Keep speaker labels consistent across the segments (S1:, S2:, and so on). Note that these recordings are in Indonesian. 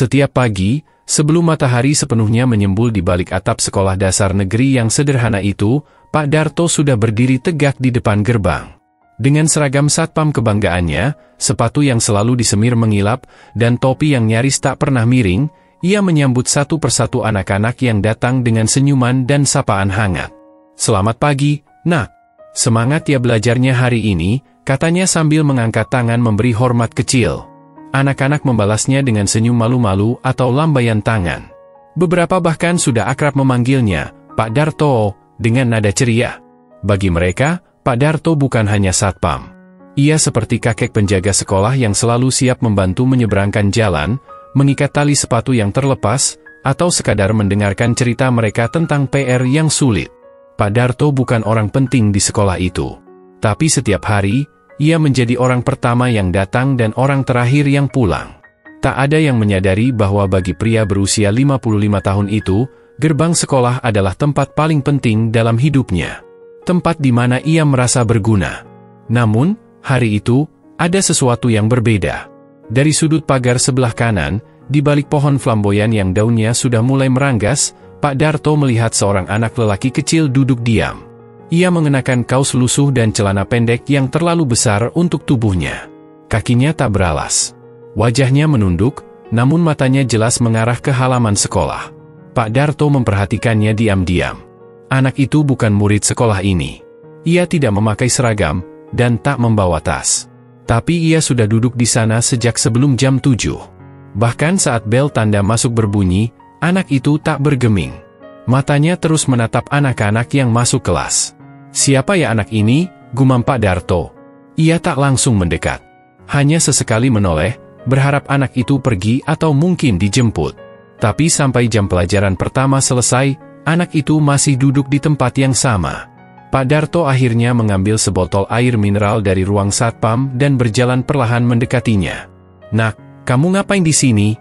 S1: Setiap pagi, sebelum matahari sepenuhnya menyembul di balik atap sekolah dasar negeri yang sederhana itu, Pak Darto sudah berdiri tegak di depan gerbang. Dengan seragam satpam kebanggaannya, sepatu yang selalu disemir mengilap, dan topi yang nyaris tak pernah miring, ia menyambut satu persatu anak-anak yang datang dengan senyuman dan sapaan hangat. "Selamat pagi, Nak. Semangat ya belajarnya hari ini," katanya sambil mengangkat tangan memberi hormat kecil. Anak-anak membalasnya dengan senyum malu-malu atau lambaian tangan. Beberapa bahkan sudah akrab memanggilnya Pak Darto dengan nada ceria. Bagi mereka, Pak Darto bukan hanya satpam. Ia seperti kakek penjaga sekolah yang selalu siap membantu menyeberangkan jalan, mengikat tali sepatu yang terlepas, atau sekadar mendengarkan cerita mereka tentang PR yang sulit. Pak Darto bukan orang penting di sekolah itu. Tapi setiap hari, ia menjadi orang pertama yang datang dan orang terakhir yang pulang. Tak ada yang menyadari bahwa bagi pria berusia 55 tahun itu, gerbang sekolah adalah tempat paling penting dalam hidupnya. Tempat di mana ia merasa berguna. Namun, hari itu, ada sesuatu yang berbeda. Dari sudut pagar sebelah kanan, di balik pohon flamboyan yang daunnya sudah mulai meranggas, Pak Darto melihat seorang anak lelaki kecil duduk diam. Ia mengenakan kaos lusuh dan celana pendek yang terlalu besar untuk tubuhnya. Kakinya tak beralas. Wajahnya menunduk, namun matanya jelas mengarah ke halaman sekolah. Pak Darto memperhatikannya diam-diam. Anak itu bukan murid sekolah ini. Ia tidak memakai seragam, dan tak membawa tas. Tapi ia sudah duduk di sana sejak sebelum jam 7. Bahkan saat bel tanda masuk berbunyi, anak itu tak bergeming. Matanya terus menatap anak-anak yang masuk kelas. "Siapa ya anak ini?" gumam Pak Darto. Ia tak langsung mendekat. Hanya sesekali menoleh, berharap anak itu pergi atau mungkin dijemput. Tapi sampai jam pelajaran pertama selesai, anak itu masih duduk di tempat yang sama. Pak Darto akhirnya mengambil sebotol air mineral dari ruang satpam dan berjalan perlahan mendekatinya. "Nak, kamu ngapain di sini?"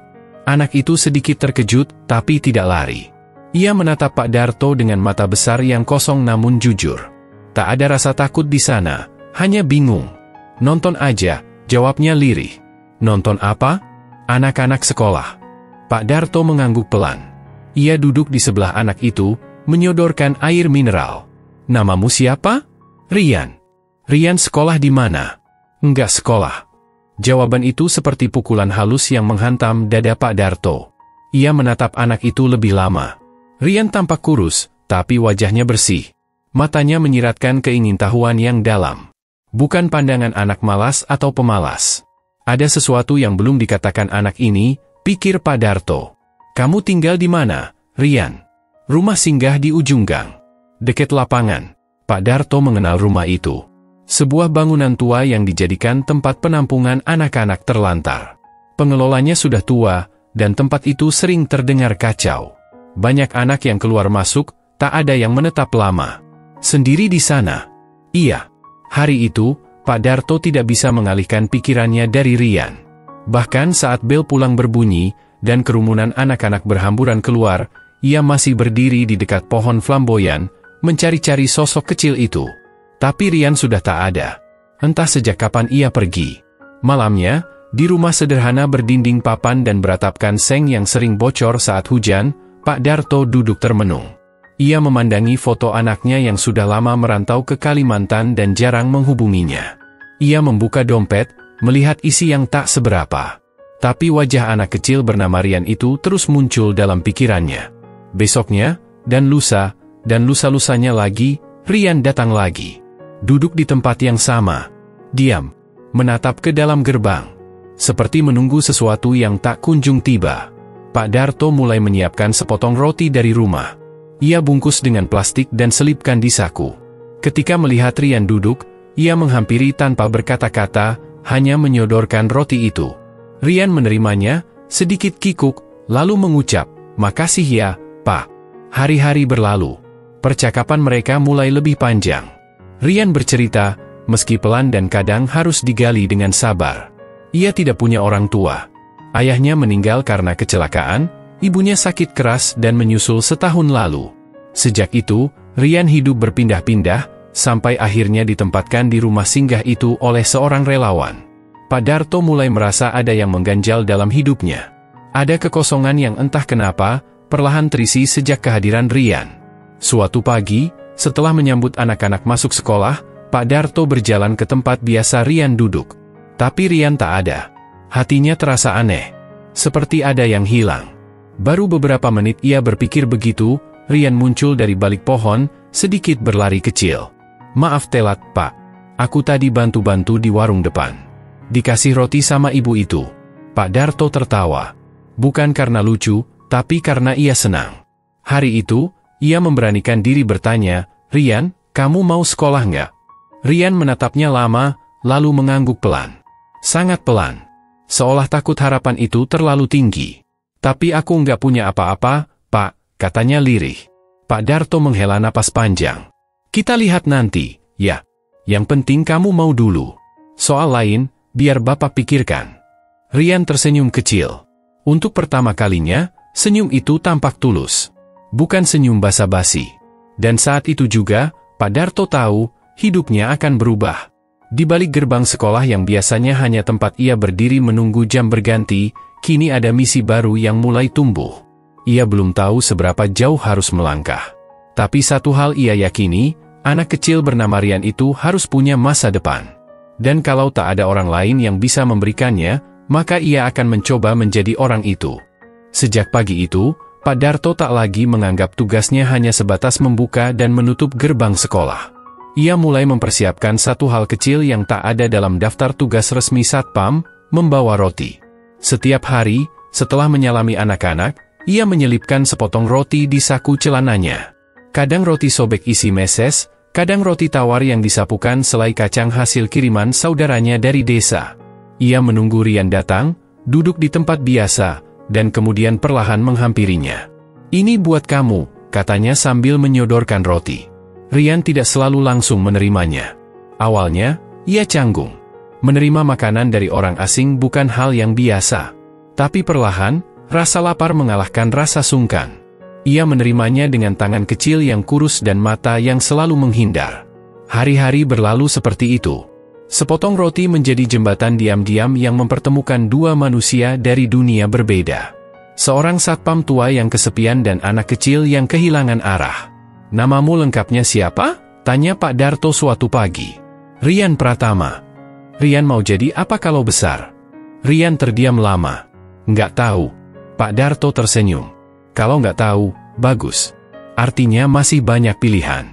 S1: Anak itu sedikit terkejut, tapi tidak lari. Ia menatap Pak Darto dengan mata besar yang kosong namun jujur. Tak ada rasa takut di sana, hanya bingung. "Nonton aja," jawabnya lirih. "Nonton apa?" "Anak-anak sekolah." Pak Darto mengangguk pelan. Ia duduk di sebelah anak itu, menyodorkan air mineral. "Namamu siapa?" "Rian." "Rian sekolah di mana?" "Enggak sekolah." Jawaban itu seperti pukulan halus yang menghantam dada Pak Darto. Ia menatap anak itu lebih lama. Rian tampak kurus, tapi wajahnya bersih. Matanya menyiratkan keingintahuan yang dalam. Bukan pandangan anak malas atau pemalas. Ada sesuatu yang belum dikatakan anak ini, pikir Pak Darto. "Kamu tinggal di mana, Rian?" "Rumah singgah di ujung gang. Dekat lapangan." Pak Darto mengenal rumah itu. Sebuah bangunan tua yang dijadikan tempat penampungan anak-anak terlantar. Pengelolanya sudah tua, dan tempat itu sering terdengar kacau. Banyak anak yang keluar masuk, tak ada yang menetap lama. Sendiri di sana. Iya. Hari itu, Pak Darto tidak bisa mengalihkan pikirannya dari Rian. Bahkan saat bel pulang berbunyi, dan kerumunan anak-anak berhamburan keluar, ia masih berdiri di dekat pohon flamboyan, mencari-cari sosok kecil itu. Tapi Rian sudah tak ada. Entah sejak kapan ia pergi. Malamnya, di rumah sederhana berdinding papan dan beratapkan seng yang sering bocor saat hujan, Pak Darto duduk termenung. Ia memandangi foto anaknya yang sudah lama merantau ke Kalimantan dan jarang menghubunginya. Ia membuka dompet, melihat isi yang tak seberapa. Tapi wajah anak kecil bernama Rian itu terus muncul dalam pikirannya. Besoknya, dan lusa-lusanya lagi, Rian datang lagi. Duduk di tempat yang sama. Diam. Menatap ke dalam gerbang. Seperti menunggu sesuatu yang tak kunjung tiba. Pak Darto mulai menyiapkan sepotong roti dari rumah. Ia bungkus dengan plastik dan selipkan di saku. Ketika melihat Rian duduk, ia menghampiri tanpa berkata-kata, hanya menyodorkan roti itu. Rian menerimanya, sedikit kikuk, lalu mengucap, "Makasih ya, Pak." Hari-hari berlalu. Percakapan mereka mulai lebih panjang. Rian bercerita, meski pelan dan kadang harus digali dengan sabar. Ia tidak punya orang tua. Ayahnya meninggal karena kecelakaan, ibunya sakit keras dan menyusul setahun lalu. Sejak itu, Rian hidup berpindah-pindah, sampai akhirnya ditempatkan di rumah singgah itu oleh seorang relawan. Pak Darto mulai merasa ada yang mengganjal dalam hidupnya. Ada kekosongan yang entah kenapa, perlahan terisi sejak kehadiran Rian. Suatu pagi, setelah menyambut anak-anak masuk sekolah, Pak Darto berjalan ke tempat biasa Rian duduk. Tapi Rian tak ada. Hatinya terasa aneh. Seperti ada yang hilang. Baru beberapa menit ia berpikir begitu, Rian muncul dari balik pohon, sedikit berlari kecil. "Maaf telat, Pak. Aku tadi bantu-bantu di warung depan. Dikasih roti sama ibu itu." Pak Darto tertawa. Bukan karena lucu, tapi karena ia senang. Hari itu, ia memberanikan diri bertanya, "Rian, kamu mau sekolah nggak?" Rian menatapnya lama, lalu mengangguk pelan. Sangat pelan. Seolah takut harapan itu terlalu tinggi. "Tapi aku nggak punya apa-apa, Pak," katanya lirih. Pak Darto menghela napas panjang. "Kita lihat nanti, ya. Yang penting kamu mau dulu. Soal lain, biar Bapak pikirkan." Rian tersenyum kecil. Untuk pertama kalinya, senyum itu tampak tulus. Bukan senyum basa-basi. Dan saat itu juga, Pak Darto tahu, hidupnya akan berubah. Di balik gerbang sekolah yang biasanya hanya tempat ia berdiri menunggu jam berganti, kini ada misi baru yang mulai tumbuh. Ia belum tahu seberapa jauh harus melangkah. Tapi satu hal ia yakini, anak kecil bernama Rian itu harus punya masa depan. Dan kalau tak ada orang lain yang bisa memberikannya, maka ia akan mencoba menjadi orang itu. Sejak pagi itu, Pak Darto tak lagi menganggap tugasnya hanya sebatas membuka dan menutup gerbang sekolah. Ia mulai mempersiapkan satu hal kecil yang tak ada dalam daftar tugas resmi Satpam, membawa roti. Setiap hari, setelah menyalami anak-anak, ia menyelipkan sepotong roti di saku celananya. Kadang roti sobek isi meses, kadang roti tawar yang disapukan selai kacang hasil kiriman saudaranya dari desa. Ia menunggu Rian datang, duduk di tempat biasa, dan kemudian perlahan menghampirinya. "Ini buat kamu," katanya sambil menyodorkan roti. Rian tidak selalu langsung menerimanya. Awalnya, ia canggung. Menerima makanan dari orang asing bukan hal yang biasa. Tapi perlahan, rasa lapar mengalahkan rasa sungkan. Ia menerimanya dengan tangan kecil yang kurus dan mata yang selalu menghindar. Hari-hari berlalu seperti itu. Sepotong roti menjadi jembatan diam-diam yang mempertemukan dua manusia dari dunia berbeda. Seorang satpam tua yang kesepian dan anak kecil yang kehilangan arah. "Namamu lengkapnya siapa?" tanya Pak Darto suatu pagi. "Rian Pratama." "Rian mau jadi apa kalau besar?" Rian terdiam lama. "Nggak tahu." Pak Darto tersenyum. "Kalau nggak tahu, bagus. Artinya masih banyak pilihan."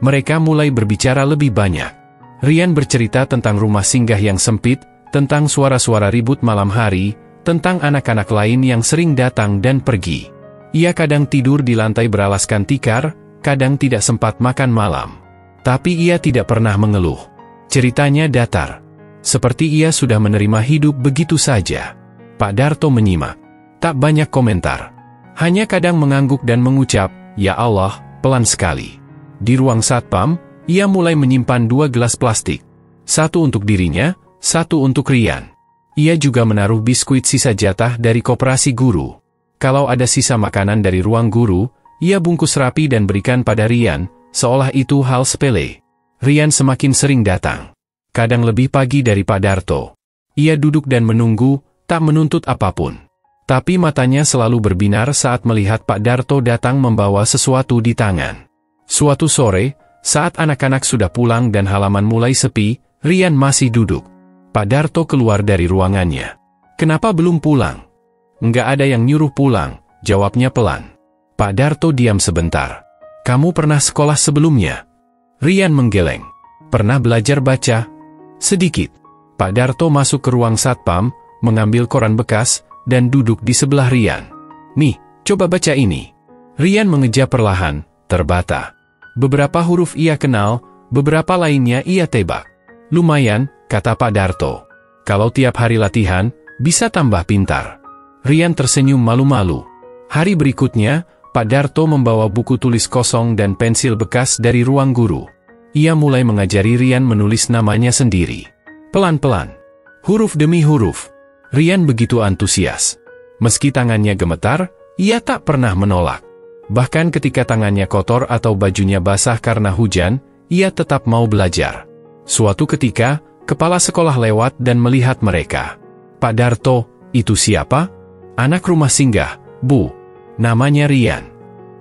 S1: Mereka mulai berbicara lebih banyak. Rian bercerita tentang rumah singgah yang sempit, tentang suara-suara ribut malam hari, tentang anak-anak lain yang sering datang dan pergi. Ia kadang tidur di lantai beralaskan tikar, kadang tidak sempat makan malam. Tapi ia tidak pernah mengeluh. Ceritanya datar. Seperti ia sudah menerima hidup begitu saja. Pak Darto menyimak. Tak banyak komentar. Hanya kadang mengangguk dan mengucap, "Ya Allah," pelan sekali. Di ruang satpam, ia mulai menyimpan 2 gelas plastik. Satu untuk dirinya, satu untuk Rian. Ia juga menaruh biskuit sisa jatah dari koperasi guru. Kalau ada sisa makanan dari ruang guru, ia bungkus rapi dan berikan pada Rian, seolah itu hal sepele. Rian semakin sering datang. Kadang lebih pagi dari Pak Darto. Ia duduk dan menunggu, tak menuntut apapun. Tapi matanya selalu berbinar saat melihat Pak Darto datang membawa sesuatu di tangan. Suatu sore, saat anak-anak sudah pulang dan halaman mulai sepi, Rian masih duduk. Pak Darto keluar dari ruangannya. "Kenapa belum pulang?" "Nggak ada yang nyuruh pulang," jawabnya pelan. Pak Darto diam sebentar. "Kamu pernah sekolah sebelumnya?" Rian menggeleng. "Pernah belajar baca?" "Sedikit." Pak Darto masuk ke ruang satpam, mengambil koran bekas, dan duduk di sebelah Rian. "Nih, coba baca ini." Rian mengeja perlahan, terbata. Beberapa huruf ia kenal, beberapa lainnya ia tebak. "Lumayan," kata Pak Darto. "Kalau tiap hari latihan, bisa tambah pintar." Rian tersenyum malu-malu. Hari berikutnya, Pak Darto membawa buku tulis kosong dan pensil bekas dari ruang guru. Ia mulai mengajari Rian menulis namanya sendiri. Pelan-pelan. Huruf demi huruf. Rian begitu antusias. Meski tangannya gemetar, ia tak pernah menolak. Bahkan ketika tangannya kotor atau bajunya basah karena hujan, ia tetap mau belajar. Suatu ketika, kepala sekolah lewat dan melihat mereka. "Pak Darto, itu siapa?" Anak rumah singgah, Bu. Namanya Rian.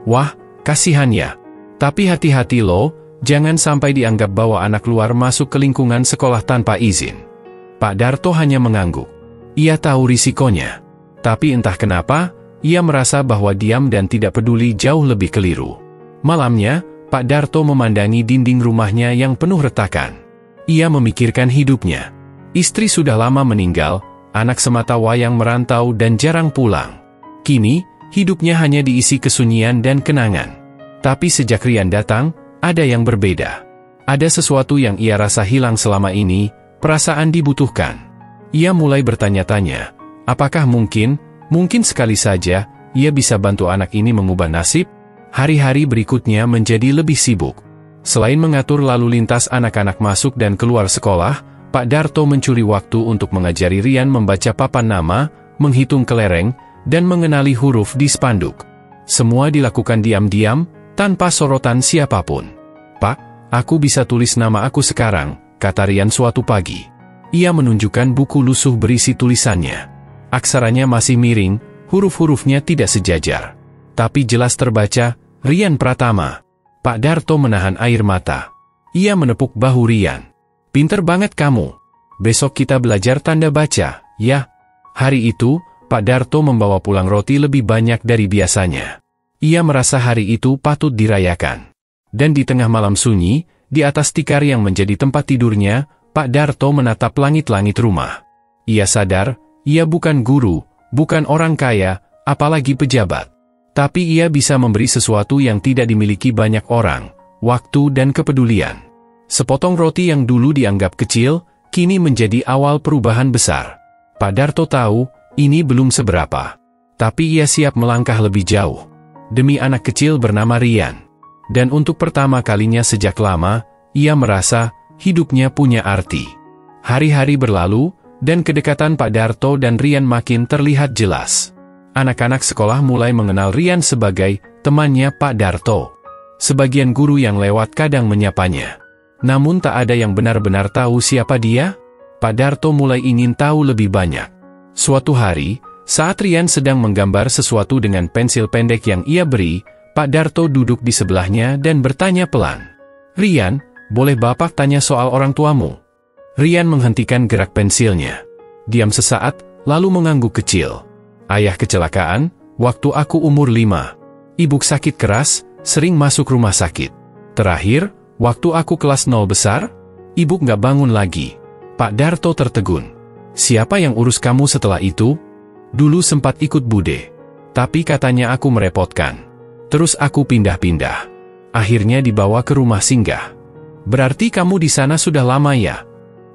S1: Wah, kasihan ya. Tapi hati-hati loh, jangan sampai dianggap bawa anak luar masuk ke lingkungan sekolah tanpa izin. Pak Darto hanya mengangguk. Ia tahu risikonya. Tapi entah kenapa, ia merasa bahwa diam dan tidak peduli jauh lebih keliru. Malamnya, Pak Darto memandangi dinding rumahnya yang penuh retakan. Ia memikirkan hidupnya. Istri sudah lama meninggal, anak semata wayang merantau dan jarang pulang. Kini, hidupnya hanya diisi kesunyian dan kenangan. Tapi sejak Rian datang, ada yang berbeda. Ada sesuatu yang ia rasa hilang selama ini, perasaan dibutuhkan. Ia mulai bertanya-tanya, apakah mungkin sekali saja, ia bisa bantu anak ini mengubah nasib? Hari-hari berikutnya menjadi lebih sibuk. Selain mengatur lalu lintas anak-anak masuk dan keluar sekolah, Pak Darto mencuri waktu untuk mengajari Rian membaca papan nama, menghitung kelereng, dan mengenali huruf di spanduk. Semua dilakukan diam-diam, tanpa sorotan siapapun. Pak, aku bisa tulis nama aku sekarang, kata Rian suatu pagi. Ia menunjukkan buku lusuh berisi tulisannya. Aksaranya masih miring, huruf-hurufnya tidak sejajar. Tapi jelas terbaca, Rian Pratama. Pak Darto menahan air mata. Ia menepuk bahu Rian. Pinter banget kamu. Besok kita belajar tanda baca, ya. Hari itu, Pak Darto membawa pulang roti lebih banyak dari biasanya. Ia merasa hari itu patut dirayakan. Dan di tengah malam sunyi, di atas tikar yang menjadi tempat tidurnya, Pak Darto menatap langit-langit rumah. Ia sadar, ia bukan guru, bukan orang kaya, apalagi pejabat. Tapi ia bisa memberi sesuatu yang tidak dimiliki banyak orang, waktu dan kepedulian. Sepotong roti yang dulu dianggap kecil, kini menjadi awal perubahan besar. Pak Darto tahu, ini belum seberapa. Tapi ia siap melangkah lebih jauh. Demi anak kecil bernama Rian. Dan untuk pertama kalinya sejak lama, ia merasa hidupnya punya arti. Hari-hari berlalu, dan kedekatan Pak Darto dan Rian makin terlihat jelas. Anak-anak sekolah mulai mengenal Rian sebagai temannya Pak Darto. Sebagian guru yang lewat kadang menyapanya. Namun tak ada yang benar-benar tahu siapa dia. Pak Darto mulai ingin tahu lebih banyak. Suatu hari, saat Rian sedang menggambar sesuatu dengan pensil pendek yang ia beri, Pak Darto duduk di sebelahnya dan bertanya pelan. Rian, boleh Bapak tanya soal orang tuamu? Rian menghentikan gerak pensilnya. Diam sesaat, lalu mengangguk kecil. Ayah kecelakaan, waktu aku umur 5. Ibu sakit keras, sering masuk rumah sakit. Terakhir, waktu aku kelas 0 besar, ibu nggak bangun lagi. Pak Darto tertegun. Siapa yang urus kamu setelah itu? Dulu sempat ikut bude. Tapi katanya aku merepotkan. Terus aku pindah-pindah. Akhirnya dibawa ke rumah singgah. Berarti kamu di sana sudah lama ya?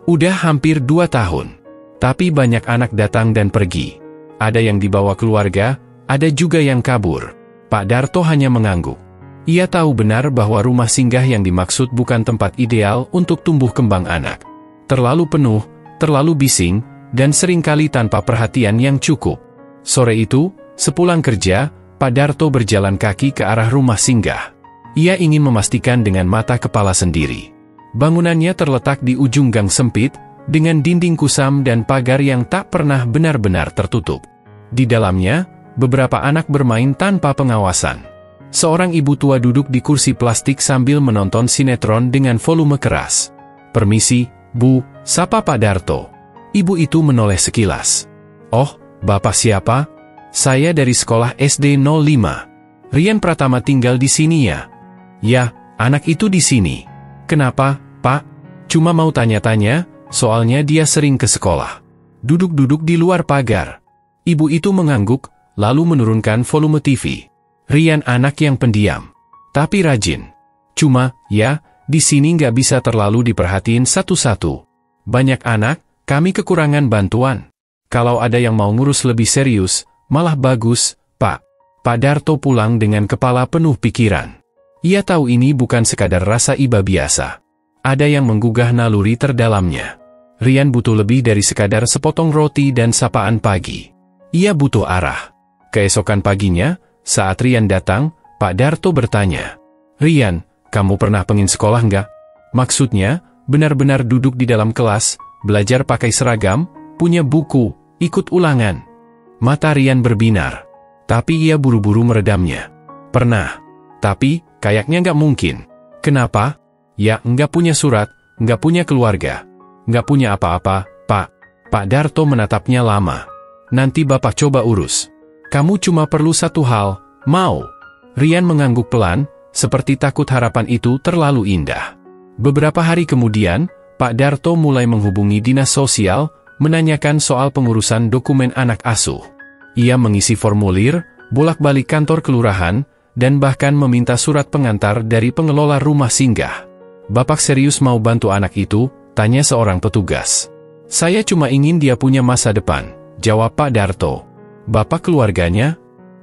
S1: Udah hampir 2 tahun. Tapi banyak anak datang dan pergi. Ada yang dibawa keluarga, ada juga yang kabur. Pak Darto hanya mengangguk. Ia tahu benar bahwa rumah singgah yang dimaksud bukan tempat ideal untuk tumbuh kembang anak. Terlalu penuh, terlalu bising, dan seringkali tanpa perhatian yang cukup. Sore itu, sepulang kerja, Pak Darto berjalan kaki ke arah rumah singgah. Ia ingin memastikan dengan mata kepala sendiri. Bangunannya terletak di ujung gang sempit, dengan dinding kusam dan pagar yang tak pernah benar-benar tertutup. Di dalamnya, beberapa anak bermain tanpa pengawasan. Seorang ibu tua duduk di kursi plastik sambil menonton sinetron dengan volume keras. Permisi, Bu, sapa Pak Darto. Ibu itu menoleh sekilas. Oh, Bapak siapa? Saya dari sekolah SD 05. Rian Pratama tinggal di sini ya? Ya, anak itu di sini. Kenapa, Pak? Cuma mau tanya-tanya, soalnya dia sering ke sekolah. Duduk-duduk di luar pagar. Ibu itu mengangguk, lalu menurunkan volume TV. Rian anak yang pendiam, tapi rajin. Cuma, ya, di sini nggak bisa terlalu diperhatiin satu-satu. Banyak anak, kami kekurangan bantuan. Kalau ada yang mau ngurus lebih serius, malah bagus, Pak. Pak Darto pulang dengan kepala penuh pikiran. Ia tahu ini bukan sekadar rasa iba biasa. Ada yang menggugah naluri terdalamnya. Rian butuh lebih dari sekadar sepotong roti dan sapaan pagi. Ia butuh arah. Keesokan paginya, saat Rian datang, Pak Darto bertanya, Rian, kamu pernah pengen sekolah nggak? Maksudnya, benar-benar duduk di dalam kelas, belajar pakai seragam, punya buku, ikut ulangan. Mata Rian berbinar. Tapi ia buru-buru meredamnya. Pernah. Tapi, kayaknya nggak mungkin. Kenapa? Ya, nggak punya surat, nggak punya keluarga. Nggak punya apa-apa, Pak. Pak Darto menatapnya lama. Nanti Bapak coba urus. Kamu cuma perlu satu hal, mau. Rian mengangguk pelan, seperti takut harapan itu terlalu indah. Beberapa hari kemudian, Pak Darto mulai menghubungi dinas sosial, menanyakan soal pengurusan dokumen anak asuh. Ia mengisi formulir, bolak-balik kantor kelurahan, dan bahkan meminta surat pengantar dari pengelola rumah singgah. Bapak serius mau bantu anak itu? Tanya seorang petugas. Saya cuma ingin dia punya masa depan, jawab Pak Darto. Bapak keluarganya?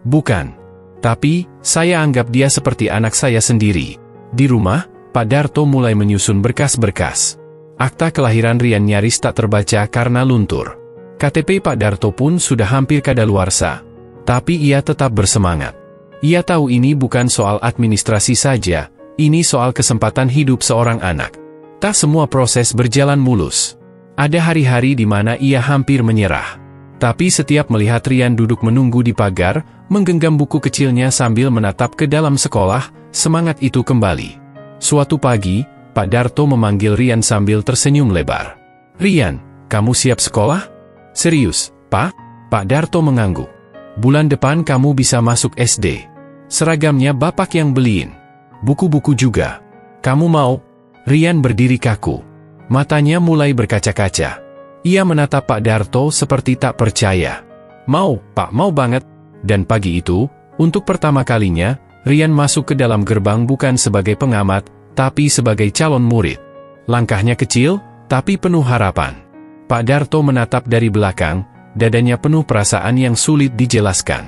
S1: Bukan. Tapi, saya anggap dia seperti anak saya sendiri. Di rumah, Pak Darto mulai menyusun berkas-berkas. Akta kelahiran Rian nyaris tak terbaca karena luntur. KTP Pak Darto pun sudah hampir kadaluarsa. Tapi ia tetap bersemangat. Ia tahu ini bukan soal administrasi saja, ini soal kesempatan hidup seorang anak. Tak semua proses berjalan mulus. Ada hari-hari di mana ia hampir menyerah. Tapi setiap melihat Rian duduk menunggu di pagar, menggenggam buku kecilnya sambil menatap ke dalam sekolah, semangat itu kembali. Suatu pagi, Pak Darto memanggil Rian sambil tersenyum lebar. Rian, kamu siap sekolah? Serius, Pak? Pak Darto mengangguk. Bulan depan kamu bisa masuk SD. Seragamnya Bapak yang beliin. Buku-buku juga. Kamu mau? Rian berdiri kaku. Matanya mulai berkaca-kaca. Ia menatap Pak Darto seperti tak percaya. Mau, Pak, mau banget. Dan pagi itu, untuk pertama kalinya, Rian masuk ke dalam gerbang bukan sebagai pengamat, tapi sebagai calon murid. Langkahnya kecil, tapi penuh harapan. Pak Darto menatap dari belakang, dadanya penuh perasaan yang sulit dijelaskan.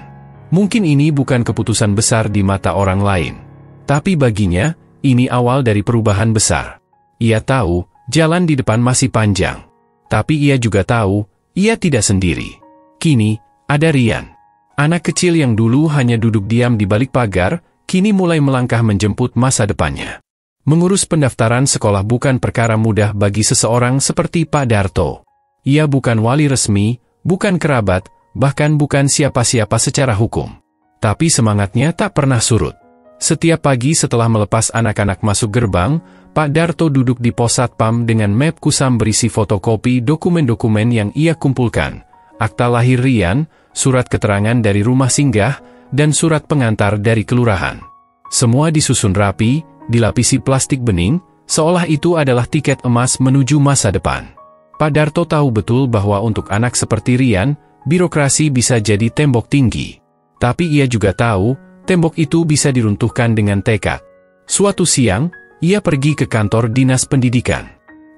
S1: Mungkin ini bukan keputusan besar di mata orang lain. Tapi baginya, ini awal dari perubahan besar. Ia tahu, jalan di depan masih panjang. Tapi ia juga tahu, ia tidak sendiri. Kini, ada Rian. Anak kecil yang dulu hanya duduk diam di balik pagar, kini mulai melangkah menjemput masa depannya. Mengurus pendaftaran sekolah bukan perkara mudah bagi seseorang seperti Pak Darto. Ia bukan wali resmi, bukan kerabat, bahkan bukan siapa-siapa secara hukum. Tapi semangatnya tak pernah surut. Setiap pagi setelah melepas anak-anak masuk gerbang, Pak Darto duduk di pos satpam dengan map kusam berisi fotokopi dokumen-dokumen yang ia kumpulkan. Akta lahir Rian, surat keterangan dari rumah singgah, dan surat pengantar dari kelurahan. Semua disusun rapi, dilapisi plastik bening, seolah itu adalah tiket emas menuju masa depan. Pak Darto tahu betul bahwa untuk anak seperti Rian, birokrasi bisa jadi tembok tinggi. Tapi ia juga tahu, tembok itu bisa diruntuhkan dengan tekad. Suatu siang, ia pergi ke kantor dinas pendidikan.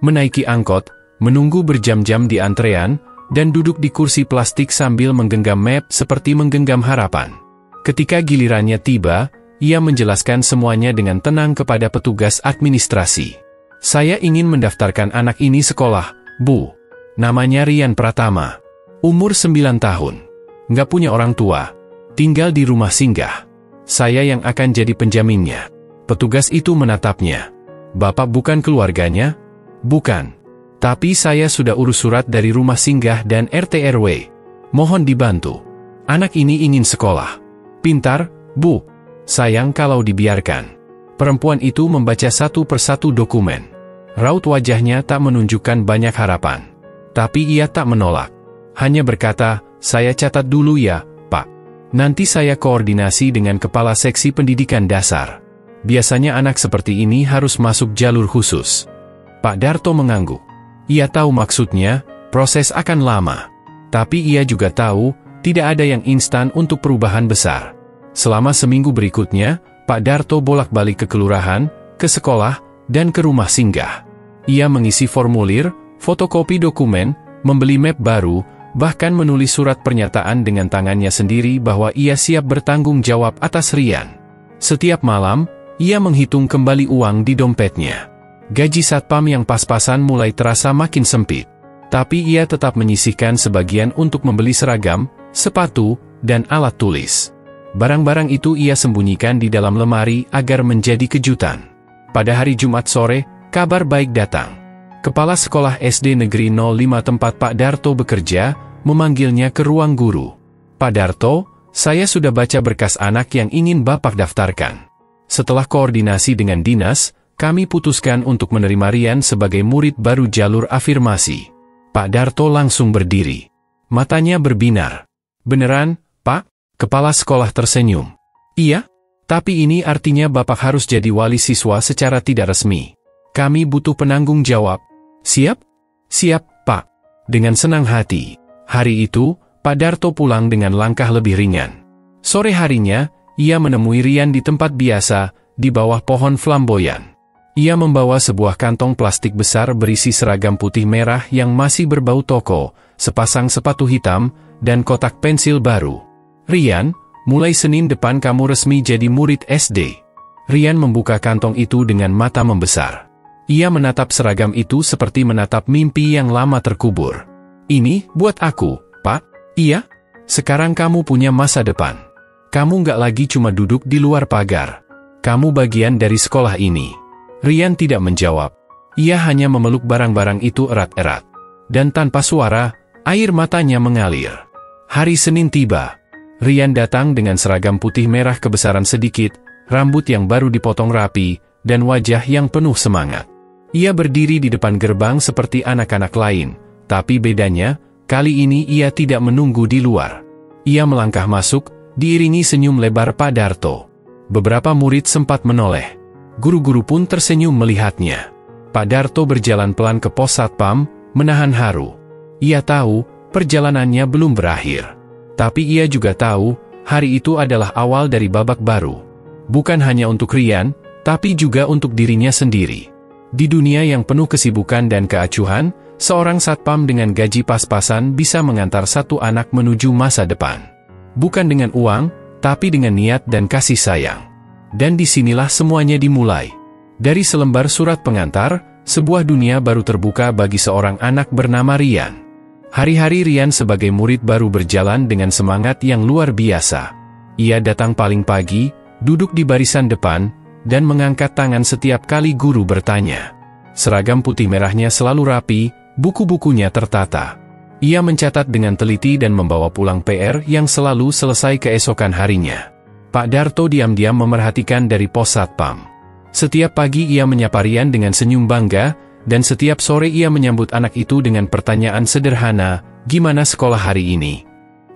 S1: Menaiki angkot, menunggu berjam-jam di antrean, dan duduk di kursi plastik sambil menggenggam map seperti menggenggam harapan. Ketika gilirannya tiba, ia menjelaskan semuanya dengan tenang kepada petugas administrasi. Saya ingin mendaftarkan anak ini sekolah, Bu. Namanya Rian Pratama. Umur 9 tahun. Nggak punya orang tua. Tinggal di rumah singgah. Saya yang akan jadi penjaminnya. Petugas itu menatapnya. Bapak bukan keluarganya? Bukan. Tapi saya sudah urus surat dari rumah singgah dan RT RW. Mohon dibantu. Anak ini ingin sekolah. Pintar, Bu. Sayang kalau dibiarkan. Perempuan itu membaca satu persatu dokumen. Raut wajahnya tak menunjukkan banyak harapan. Tapi ia tak menolak. Hanya berkata, saya catat dulu ya, Pak. Nanti saya koordinasi dengan kepala seksi pendidikan dasar. Biasanya anak seperti ini harus masuk jalur khusus. Pak Darto mengangguk. Ia tahu maksudnya, proses akan lama. Tapi ia juga tahu, tidak ada yang instan untuk perubahan besar. Selama seminggu berikutnya, Pak Darto bolak-balik ke kelurahan, ke sekolah, dan ke rumah singgah. Ia mengisi formulir, fotokopi dokumen, membeli map baru, bahkan menulis surat pernyataan dengan tangannya sendiri bahwa ia siap bertanggung jawab atas Rian. Setiap malam, ia menghitung kembali uang di dompetnya. Gaji satpam yang pas-pasan mulai terasa makin sempit. Tapi ia tetap menyisihkan sebagian untuk membeli seragam, sepatu, dan alat tulis. Barang-barang itu ia sembunyikan di dalam lemari agar menjadi kejutan. Pada hari Jumat sore, kabar baik datang. Kepala Sekolah SD Negeri 05 tempat Pak Darto bekerja, memanggilnya ke ruang guru. Pak Darto, saya sudah baca berkas anak yang ingin Bapak daftarkan. Setelah koordinasi dengan dinas, kami putuskan untuk menerima Rian sebagai murid baru jalur afirmasi. Pak Darto langsung berdiri. Matanya berbinar. Beneran, Pak? Kepala sekolah tersenyum. Iya? Tapi ini artinya Bapak harus jadi wali siswa secara tidak resmi. Kami butuh penanggung jawab. Siap? Siap, Pak. Dengan senang hati. Hari itu, Pak Darto pulang dengan langkah lebih ringan. Sore harinya, ia menemui Rian di tempat biasa, di bawah pohon flamboyan. Ia membawa sebuah kantong plastik besar berisi seragam putih merah yang masih berbau toko, sepasang sepatu hitam, dan kotak pensil baru. Rian, mulai Senin depan kamu resmi jadi murid SD. Rian membuka kantong itu dengan mata membesar. Ia menatap seragam itu seperti menatap mimpi yang lama terkubur. Ini, buat aku, Pak. Iya? Sekarang kamu punya masa depan. Kamu nggak lagi cuma duduk di luar pagar. Kamu bagian dari sekolah ini. Rian tidak menjawab. Ia hanya memeluk barang-barang itu erat-erat. Dan tanpa suara, air matanya mengalir. Hari Senin tiba. Rian datang dengan seragam putih merah kebesaran sedikit, rambut yang baru dipotong rapi, dan wajah yang penuh semangat. Ia berdiri di depan gerbang seperti anak-anak lain, tapi bedanya, kali ini ia tidak menunggu di luar. Ia melangkah masuk, diiringi senyum lebar Pak Darto. Beberapa murid sempat menoleh. Guru-guru pun tersenyum melihatnya. Pak Darto berjalan pelan ke pos satpam, menahan haru. Ia tahu, perjalanannya belum berakhir. Tapi ia juga tahu, hari itu adalah awal dari babak baru. Bukan hanya untuk Rian, tapi juga untuk dirinya sendiri. Di dunia yang penuh kesibukan dan keacuhan, seorang satpam dengan gaji pas-pasan bisa mengantar satu anak menuju masa depan. Bukan dengan uang, tapi dengan niat dan kasih sayang. Dan disinilah semuanya dimulai. Dari selembar surat pengantar, sebuah dunia baru terbuka bagi seorang anak bernama Rian. Hari-hari Rian sebagai murid baru berjalan dengan semangat yang luar biasa. Ia datang paling pagi, duduk di barisan depan, dan mengangkat tangan setiap kali guru bertanya. Seragam putih merahnya selalu rapi, buku-bukunya tertata. Ia mencatat dengan teliti dan membawa pulang PR yang selalu selesai keesokan harinya. Pak Darto diam-diam memerhatikan dari pos satpam. Setiap pagi ia menyapa Rian dengan senyum bangga, dan setiap sore ia menyambut anak itu dengan pertanyaan sederhana, gimana sekolah hari ini?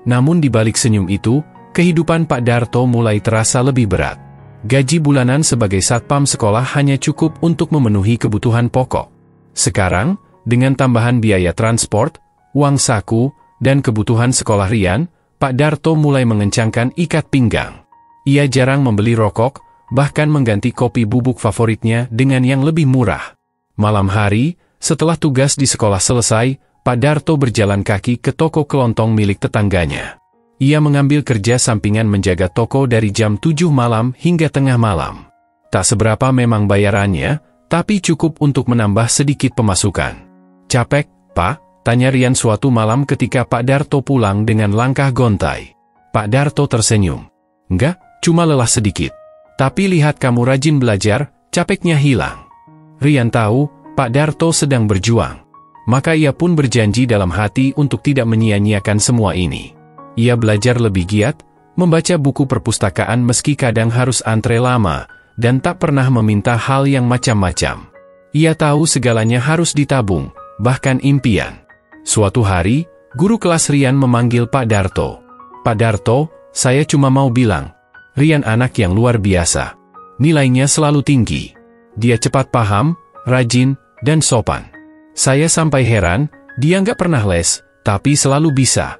S1: Namun di balik senyum itu, kehidupan Pak Darto mulai terasa lebih berat. Gaji bulanan sebagai satpam sekolah hanya cukup untuk memenuhi kebutuhan pokok. Sekarang, dengan tambahan biaya transport, uang saku, dan kebutuhan sekolah Rian, Pak Darto mulai mengencangkan ikat pinggang. Ia jarang membeli rokok, bahkan mengganti kopi bubuk favoritnya dengan yang lebih murah. Malam hari, setelah tugas di sekolah selesai, Pak Darto berjalan kaki ke toko kelontong milik tetangganya. Ia mengambil kerja sampingan menjaga toko dari jam 7 malam hingga tengah malam. Tak seberapa memang bayarannya, tapi cukup untuk menambah sedikit pemasukan. Capek, Pak? Tanya Rian suatu malam ketika Pak Darto pulang dengan langkah gontai. Pak Darto tersenyum. Enggak, cuma lelah sedikit. Tapi lihat kamu rajin belajar, capeknya hilang. Rian tahu, Pak Darto sedang berjuang. Maka ia pun berjanji dalam hati untuk tidak menyia-nyiakan semua ini. Ia belajar lebih giat, membaca buku perpustakaan meski kadang harus antre lama, dan tak pernah meminta hal yang macam-macam. Ia tahu segalanya harus ditabung, bahkan impian. Suatu hari, guru kelas Rian memanggil Pak Darto. Pak Darto, saya cuma mau bilang, Rian anak yang luar biasa. Nilainya selalu tinggi. Dia cepat paham, rajin, dan sopan. Saya sampai heran, dia nggak pernah les, tapi selalu bisa.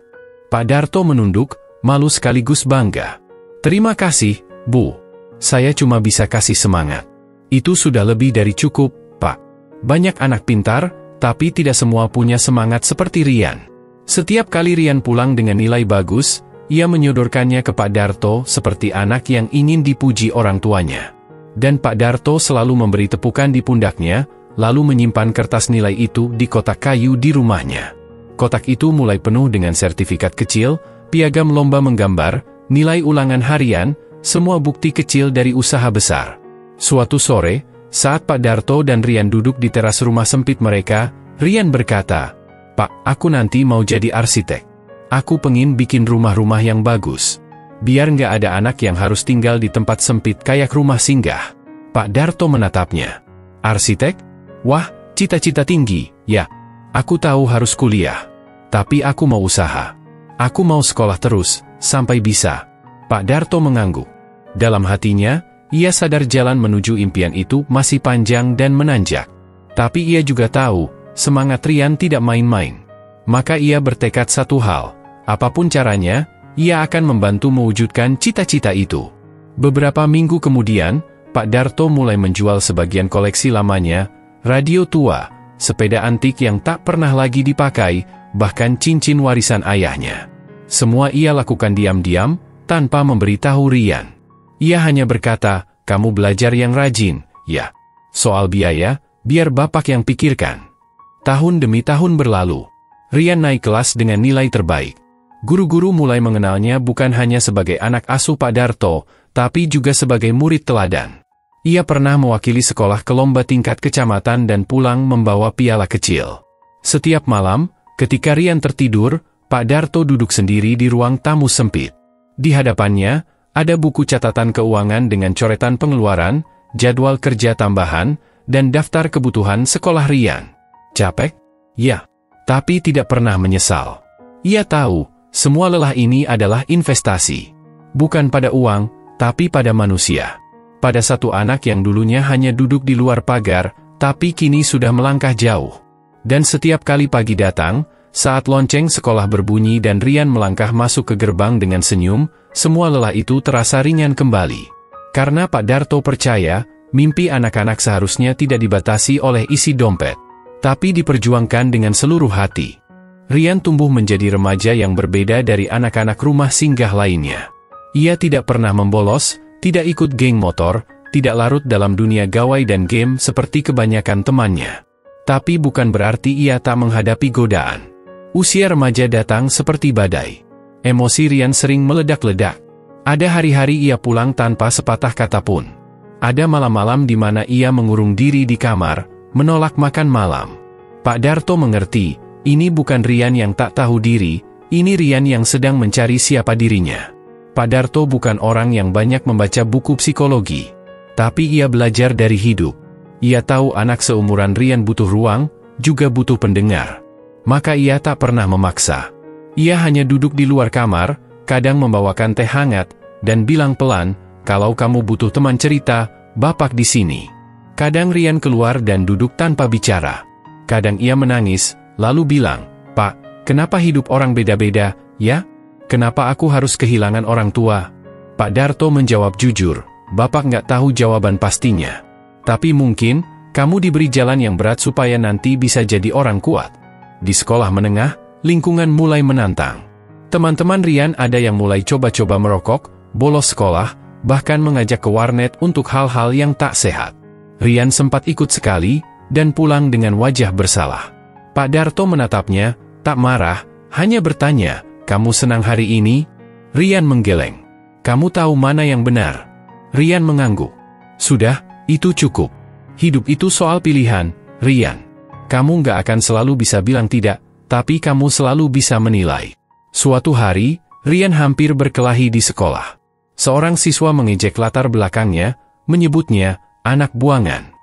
S1: Pak Darto menunduk, malu sekaligus bangga. Terima kasih, Bu. Saya cuma bisa kasih semangat. Itu sudah lebih dari cukup, Pak. Banyak anak pintar, tapi tidak semua punya semangat seperti Rian. Setiap kali Rian pulang dengan nilai bagus, ia menyodorkannya ke Pak Darto seperti anak yang ingin dipuji orang tuanya. Dan Pak Darto selalu memberi tepukan di pundaknya, lalu menyimpan kertas nilai itu di kotak kayu di rumahnya. Kotak itu mulai penuh dengan sertifikat kecil, piagam lomba menggambar, nilai ulangan harian, semua bukti kecil dari usaha besar. Suatu sore, saat Pak Darto dan Rian duduk di teras rumah sempit mereka, Rian berkata, Pak, aku nanti mau jadi arsitek. Aku pengin bikin rumah-rumah yang bagus. Biar nggak ada anak yang harus tinggal di tempat sempit kayak rumah singgah. Pak Darto menatapnya. Arsitek? Wah, cita-cita tinggi, ya. Aku tahu harus kuliah. Tapi aku mau usaha. Aku mau sekolah terus, sampai bisa. Pak Darto mengangguk. Dalam hatinya, ia sadar jalan menuju impian itu masih panjang dan menanjak. Tapi ia juga tahu, semangat Rian tidak main-main. Maka ia bertekad satu hal. Apapun caranya, ia akan membantu mewujudkan cita-cita itu. Beberapa minggu kemudian, Pak Darto mulai menjual sebagian koleksi lamanya, radio tua, sepeda antik yang tak pernah lagi dipakai, bahkan cincin warisan ayahnya. Semua ia lakukan diam-diam, tanpa memberitahu Rian. Ia hanya berkata, kamu belajar yang rajin, ya. Soal biaya, biar bapak yang pikirkan. Tahun demi tahun berlalu. Rian naik kelas dengan nilai terbaik. Guru-guru mulai mengenalnya bukan hanya sebagai anak asuh Pak Darto, tapi juga sebagai murid teladan. Ia pernah mewakili sekolah ke lomba tingkat kecamatan dan pulang membawa piala kecil. Setiap malam, ketika Rian tertidur, Pak Darto duduk sendiri di ruang tamu sempit. Di hadapannya, ada buku catatan keuangan dengan coretan pengeluaran, jadwal kerja tambahan, dan daftar kebutuhan sekolah Rian. Capek? Ya. Tapi tidak pernah menyesal. Ia tahu, semua lelah ini adalah investasi. Bukan pada uang, tapi pada manusia. Pada satu anak yang dulunya hanya duduk di luar pagar, tapi kini sudah melangkah jauh. Dan setiap kali pagi datang, saat lonceng sekolah berbunyi dan Rian melangkah masuk ke gerbang dengan senyum, semua lelah itu terasa ringan kembali. Karena Pak Darto percaya, mimpi anak-anak seharusnya tidak dibatasi oleh isi dompet, tapi diperjuangkan dengan seluruh hati. Rian tumbuh menjadi remaja yang berbeda dari anak-anak rumah singgah lainnya. Ia tidak pernah membolos, tidak ikut geng motor, tidak larut dalam dunia gawai dan game seperti kebanyakan temannya. Tapi bukan berarti ia tak menghadapi godaan. Usia remaja datang seperti badai. Emosi Rian sering meledak-ledak. Ada hari-hari ia pulang tanpa sepatah kata pun. Ada malam-malam di mana ia mengurung diri di kamar, menolak makan malam. Pak Darto mengerti, ini bukan Rian yang tak tahu diri, ini Rian yang sedang mencari siapa dirinya. Pak Darto bukan orang yang banyak membaca buku psikologi, tapi ia belajar dari hidup. Ia tahu anak seumuran Rian butuh ruang, juga butuh pendengar. Maka ia tak pernah memaksa. Ia hanya duduk di luar kamar, kadang membawakan teh hangat, dan bilang pelan, kalau kamu butuh teman cerita, bapak di sini. Kadang Rian keluar dan duduk tanpa bicara. Kadang ia menangis, lalu bilang, Pak, kenapa hidup orang beda-beda, ya? Kenapa aku harus kehilangan orang tua? Pak Darto menjawab jujur, bapak nggak tahu jawaban pastinya. Tapi mungkin, kamu diberi jalan yang berat supaya nanti bisa jadi orang kuat. Di sekolah menengah, lingkungan mulai menantang. Teman-teman Rian ada yang mulai coba-coba merokok, bolos sekolah, bahkan mengajak ke warnet untuk hal-hal yang tak sehat. Rian sempat ikut sekali, dan pulang dengan wajah bersalah. Pak Darto menatapnya, tak marah, hanya bertanya, kamu senang hari ini? Rian menggeleng. Kamu tahu mana yang benar? Rian mengangguk. Sudah, itu cukup. Hidup itu soal pilihan, Rian. Kamu nggak akan selalu bisa bilang tidak, tapi kamu selalu bisa menilai. Suatu hari, Rian hampir berkelahi di sekolah. Seorang siswa mengejek latar belakangnya, menyebutnya anak buangan.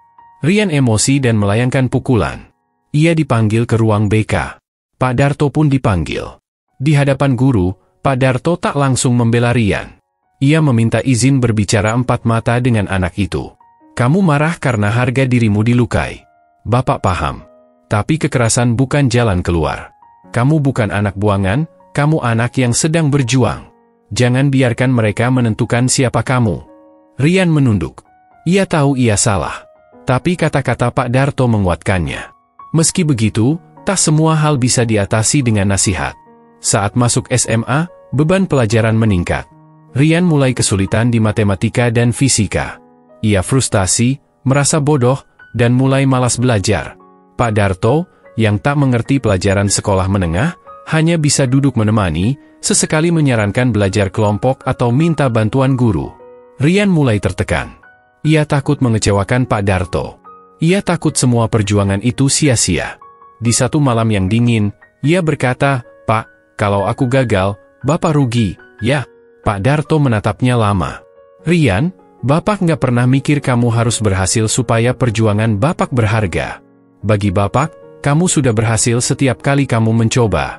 S1: Rian emosi dan melayangkan pukulan. Ia dipanggil ke ruang BK. Pak Darto pun dipanggil. Di hadapan guru, Pak Darto tak langsung membela Rian. Ia meminta izin berbicara empat mata dengan anak itu. Kamu marah karena harga dirimu dilukai. Bapak paham. Tapi kekerasan bukan jalan keluar. Kamu bukan anak buangan, kamu anak yang sedang berjuang. Jangan biarkan mereka menentukan siapa kamu. Rian menunduk. Ia tahu ia salah. Tapi kata-kata Pak Darto menguatkannya. Meski begitu, tak semua hal bisa diatasi dengan nasihat. Saat masuk SMA, beban pelajaran meningkat. Rian mulai kesulitan di matematika dan fisika. Ia frustasi, merasa bodoh, dan mulai malas belajar. Pak Darto, yang tak mengerti pelajaran sekolah menengah, hanya bisa duduk menemani, sesekali menyarankan belajar kelompok atau minta bantuan guru. Rian mulai tertekan. Ia takut mengecewakan Pak Darto. Ia takut semua perjuangan itu sia-sia. Di satu malam yang dingin, ia berkata, Pak, Kalau aku gagal, Bapak rugi, ya. Pak Darto menatapnya lama. Rian, Bapak nggak pernah mikir kamu harus berhasil supaya perjuangan Bapak berharga. Bagi Bapak, kamu sudah berhasil setiap kali kamu mencoba.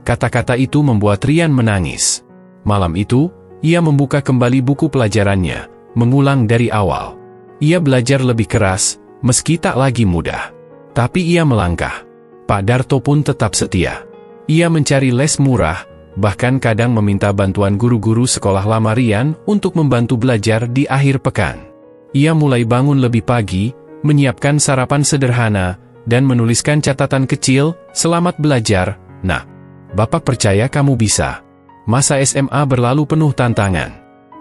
S1: Kata-kata itu membuat Rian menangis. Malam itu, ia membuka kembali buku pelajarannya, mengulang dari awal. Ia belajar lebih keras, meski tak lagi mudah. Tapi ia melangkah. Pak Darto pun tetap setia. Ia mencari les murah, bahkan kadang meminta bantuan guru-guru sekolah lama Rian untuk membantu belajar di akhir pekan. Ia mulai bangun lebih pagi, menyiapkan sarapan sederhana, dan menuliskan catatan kecil, "Selamat belajar, Nak. Bapak percaya kamu bisa." Masa SMA berlalu penuh tantangan.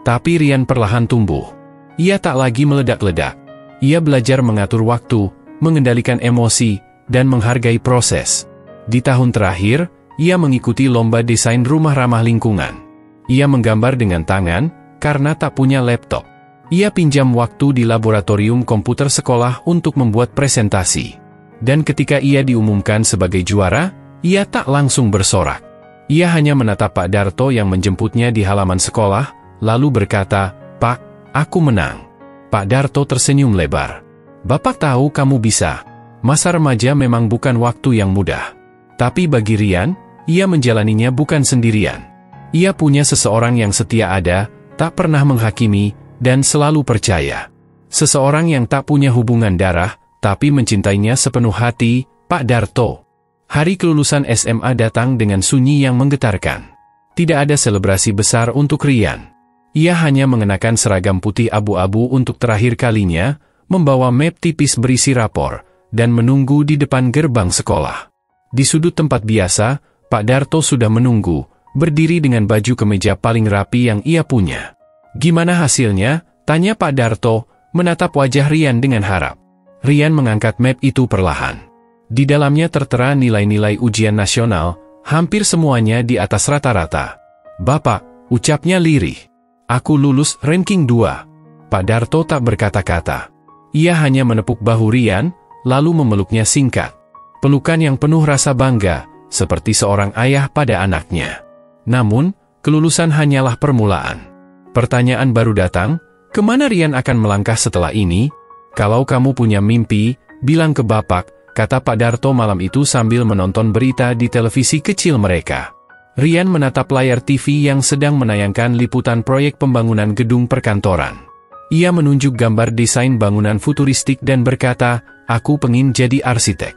S1: Tapi Rian perlahan tumbuh. Ia tak lagi meledak-ledak. Ia belajar mengatur waktu, mengendalikan emosi, dan menghargai proses. Di tahun terakhir, ia mengikuti lomba desain rumah ramah lingkungan. Ia menggambar dengan tangan, karena tak punya laptop. Ia pinjam waktu di laboratorium komputer sekolah untuk membuat presentasi. Dan ketika ia diumumkan sebagai juara, ia tak langsung bersorak. Ia hanya menatap Pak Darto yang menjemputnya di halaman sekolah, lalu berkata, "Pak, aku menang." Pak Darto tersenyum lebar. "Bapak tahu kamu bisa." Masa remaja memang bukan waktu yang mudah. Tapi bagi Rian, ia menjalaninya bukan sendirian. Ia punya seseorang yang setia ada, tak pernah menghakimi, dan selalu percaya. Seseorang yang tak punya hubungan darah, tapi mencintainya sepenuh hati, Pak Darto. Hari kelulusan SMA datang dengan sunyi yang menggetarkan. Tidak ada selebrasi besar untuk Rian. Ia hanya mengenakan seragam putih abu-abu untuk terakhir kalinya, membawa map tipis berisi rapor, dan menunggu di depan gerbang sekolah. Di sudut tempat biasa, Pak Darto sudah menunggu, berdiri dengan baju kemeja paling rapi yang ia punya. "Gimana hasilnya?" tanya Pak Darto, menatap wajah Rian dengan harap. Rian mengangkat map itu perlahan. Di dalamnya tertera nilai-nilai ujian nasional, hampir semuanya di atas rata-rata. "Bapak," ucapnya lirih, "aku lulus ranking 2. Pak Darto tak berkata-kata. Ia hanya menepuk bahu Rian, lalu memeluknya singkat. Pelukan yang penuh rasa bangga, seperti seorang ayah pada anaknya. Namun, kelulusan hanyalah permulaan. Pertanyaan baru datang, kemana Rian akan melangkah setelah ini? "Kalau kamu punya mimpi, bilang ke Bapak," kata Pak Darto malam itu sambil menonton berita di televisi kecil mereka. Rian menatap layar TV yang sedang menayangkan liputan proyek pembangunan gedung perkantoran. Ia menunjuk gambar desain bangunan futuristik dan berkata, "Aku pengin jadi arsitek."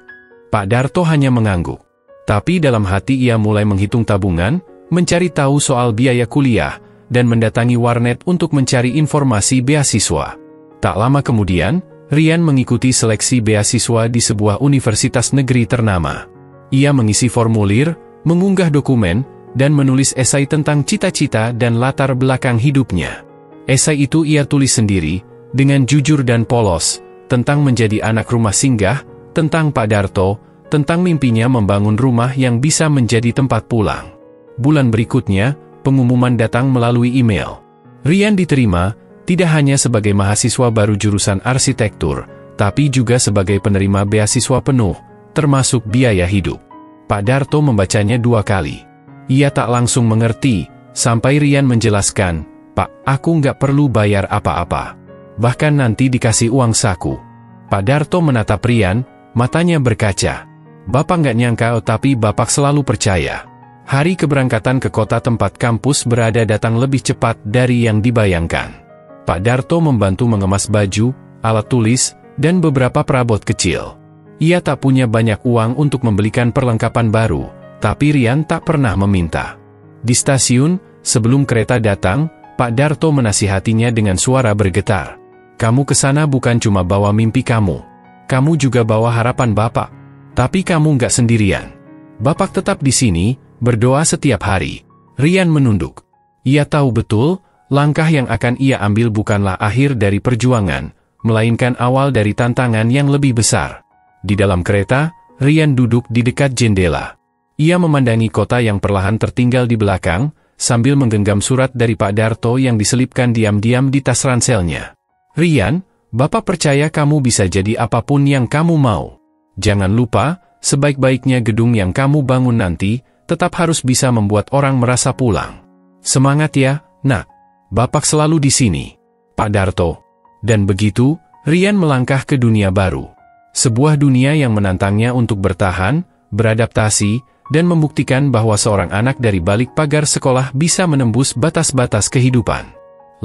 S1: Pak Darto hanya mengangguk. Tapi dalam hati ia mulai menghitung tabungan, mencari tahu soal biaya kuliah, dan mendatangi warnet untuk mencari informasi beasiswa. Tak lama kemudian, Rian mengikuti seleksi beasiswa di sebuah universitas negeri ternama. Ia mengisi formulir, mengunggah dokumen, dan menulis esai tentang cita-cita dan latar belakang hidupnya. Esai itu ia tulis sendiri, dengan jujur dan polos, tentang menjadi anak rumah singgah, tentang Pak Darto, tentang mimpinya membangun rumah yang bisa menjadi tempat pulang. Bulan berikutnya, pengumuman datang melalui email. Rian diterima, tidak hanya sebagai mahasiswa baru jurusan arsitektur, tapi juga sebagai penerima beasiswa penuh, termasuk biaya hidup. Pak Darto membacanya 2 kali. Ia tak langsung mengerti, sampai Rian menjelaskan, "Pak, aku nggak perlu bayar apa-apa. Bahkan nanti dikasih uang saku." Pak Darto menatap Rian, matanya berkaca. "Bapak nggak nyangka, tapi Bapak selalu percaya." Hari keberangkatan ke kota tempat kampus berada datang lebih cepat dari yang dibayangkan. Pak Darto membantu mengemas baju, alat tulis, dan beberapa perabot kecil. Ia tak punya banyak uang untuk membelikan perlengkapan baru, tapi Rian tak pernah meminta. Di stasiun, sebelum kereta datang, Pak Darto menasihatinya dengan suara bergetar. "Kamu kesana bukan cuma bawa mimpi kamu. Kamu juga bawa harapan Bapak. Tapi kamu nggak sendirian. Bapak tetap di sini, berdoa setiap hari." Rian menunduk. Ia tahu betul, langkah yang akan ia ambil bukanlah akhir dari perjuangan, melainkan awal dari tantangan yang lebih besar. Di dalam kereta, Rian duduk di dekat jendela. Ia memandangi kota yang perlahan tertinggal di belakang, sambil menggenggam surat dari Pak Darto yang diselipkan diam-diam di tas ranselnya. "Rian, Bapak percaya kamu bisa jadi apapun yang kamu mau. Jangan lupa, sebaik-baiknya gedung yang kamu bangun nanti, tetap harus bisa membuat orang merasa pulang. Semangat ya, nak. Bapak selalu di sini, Pak Darto. Dan begitu, Rian melangkah ke dunia baru. Sebuah dunia yang menantangnya untuk bertahan, beradaptasi, dan membuktikan bahwa seorang anak dari balik pagar sekolah bisa menembus batas-batas kehidupan.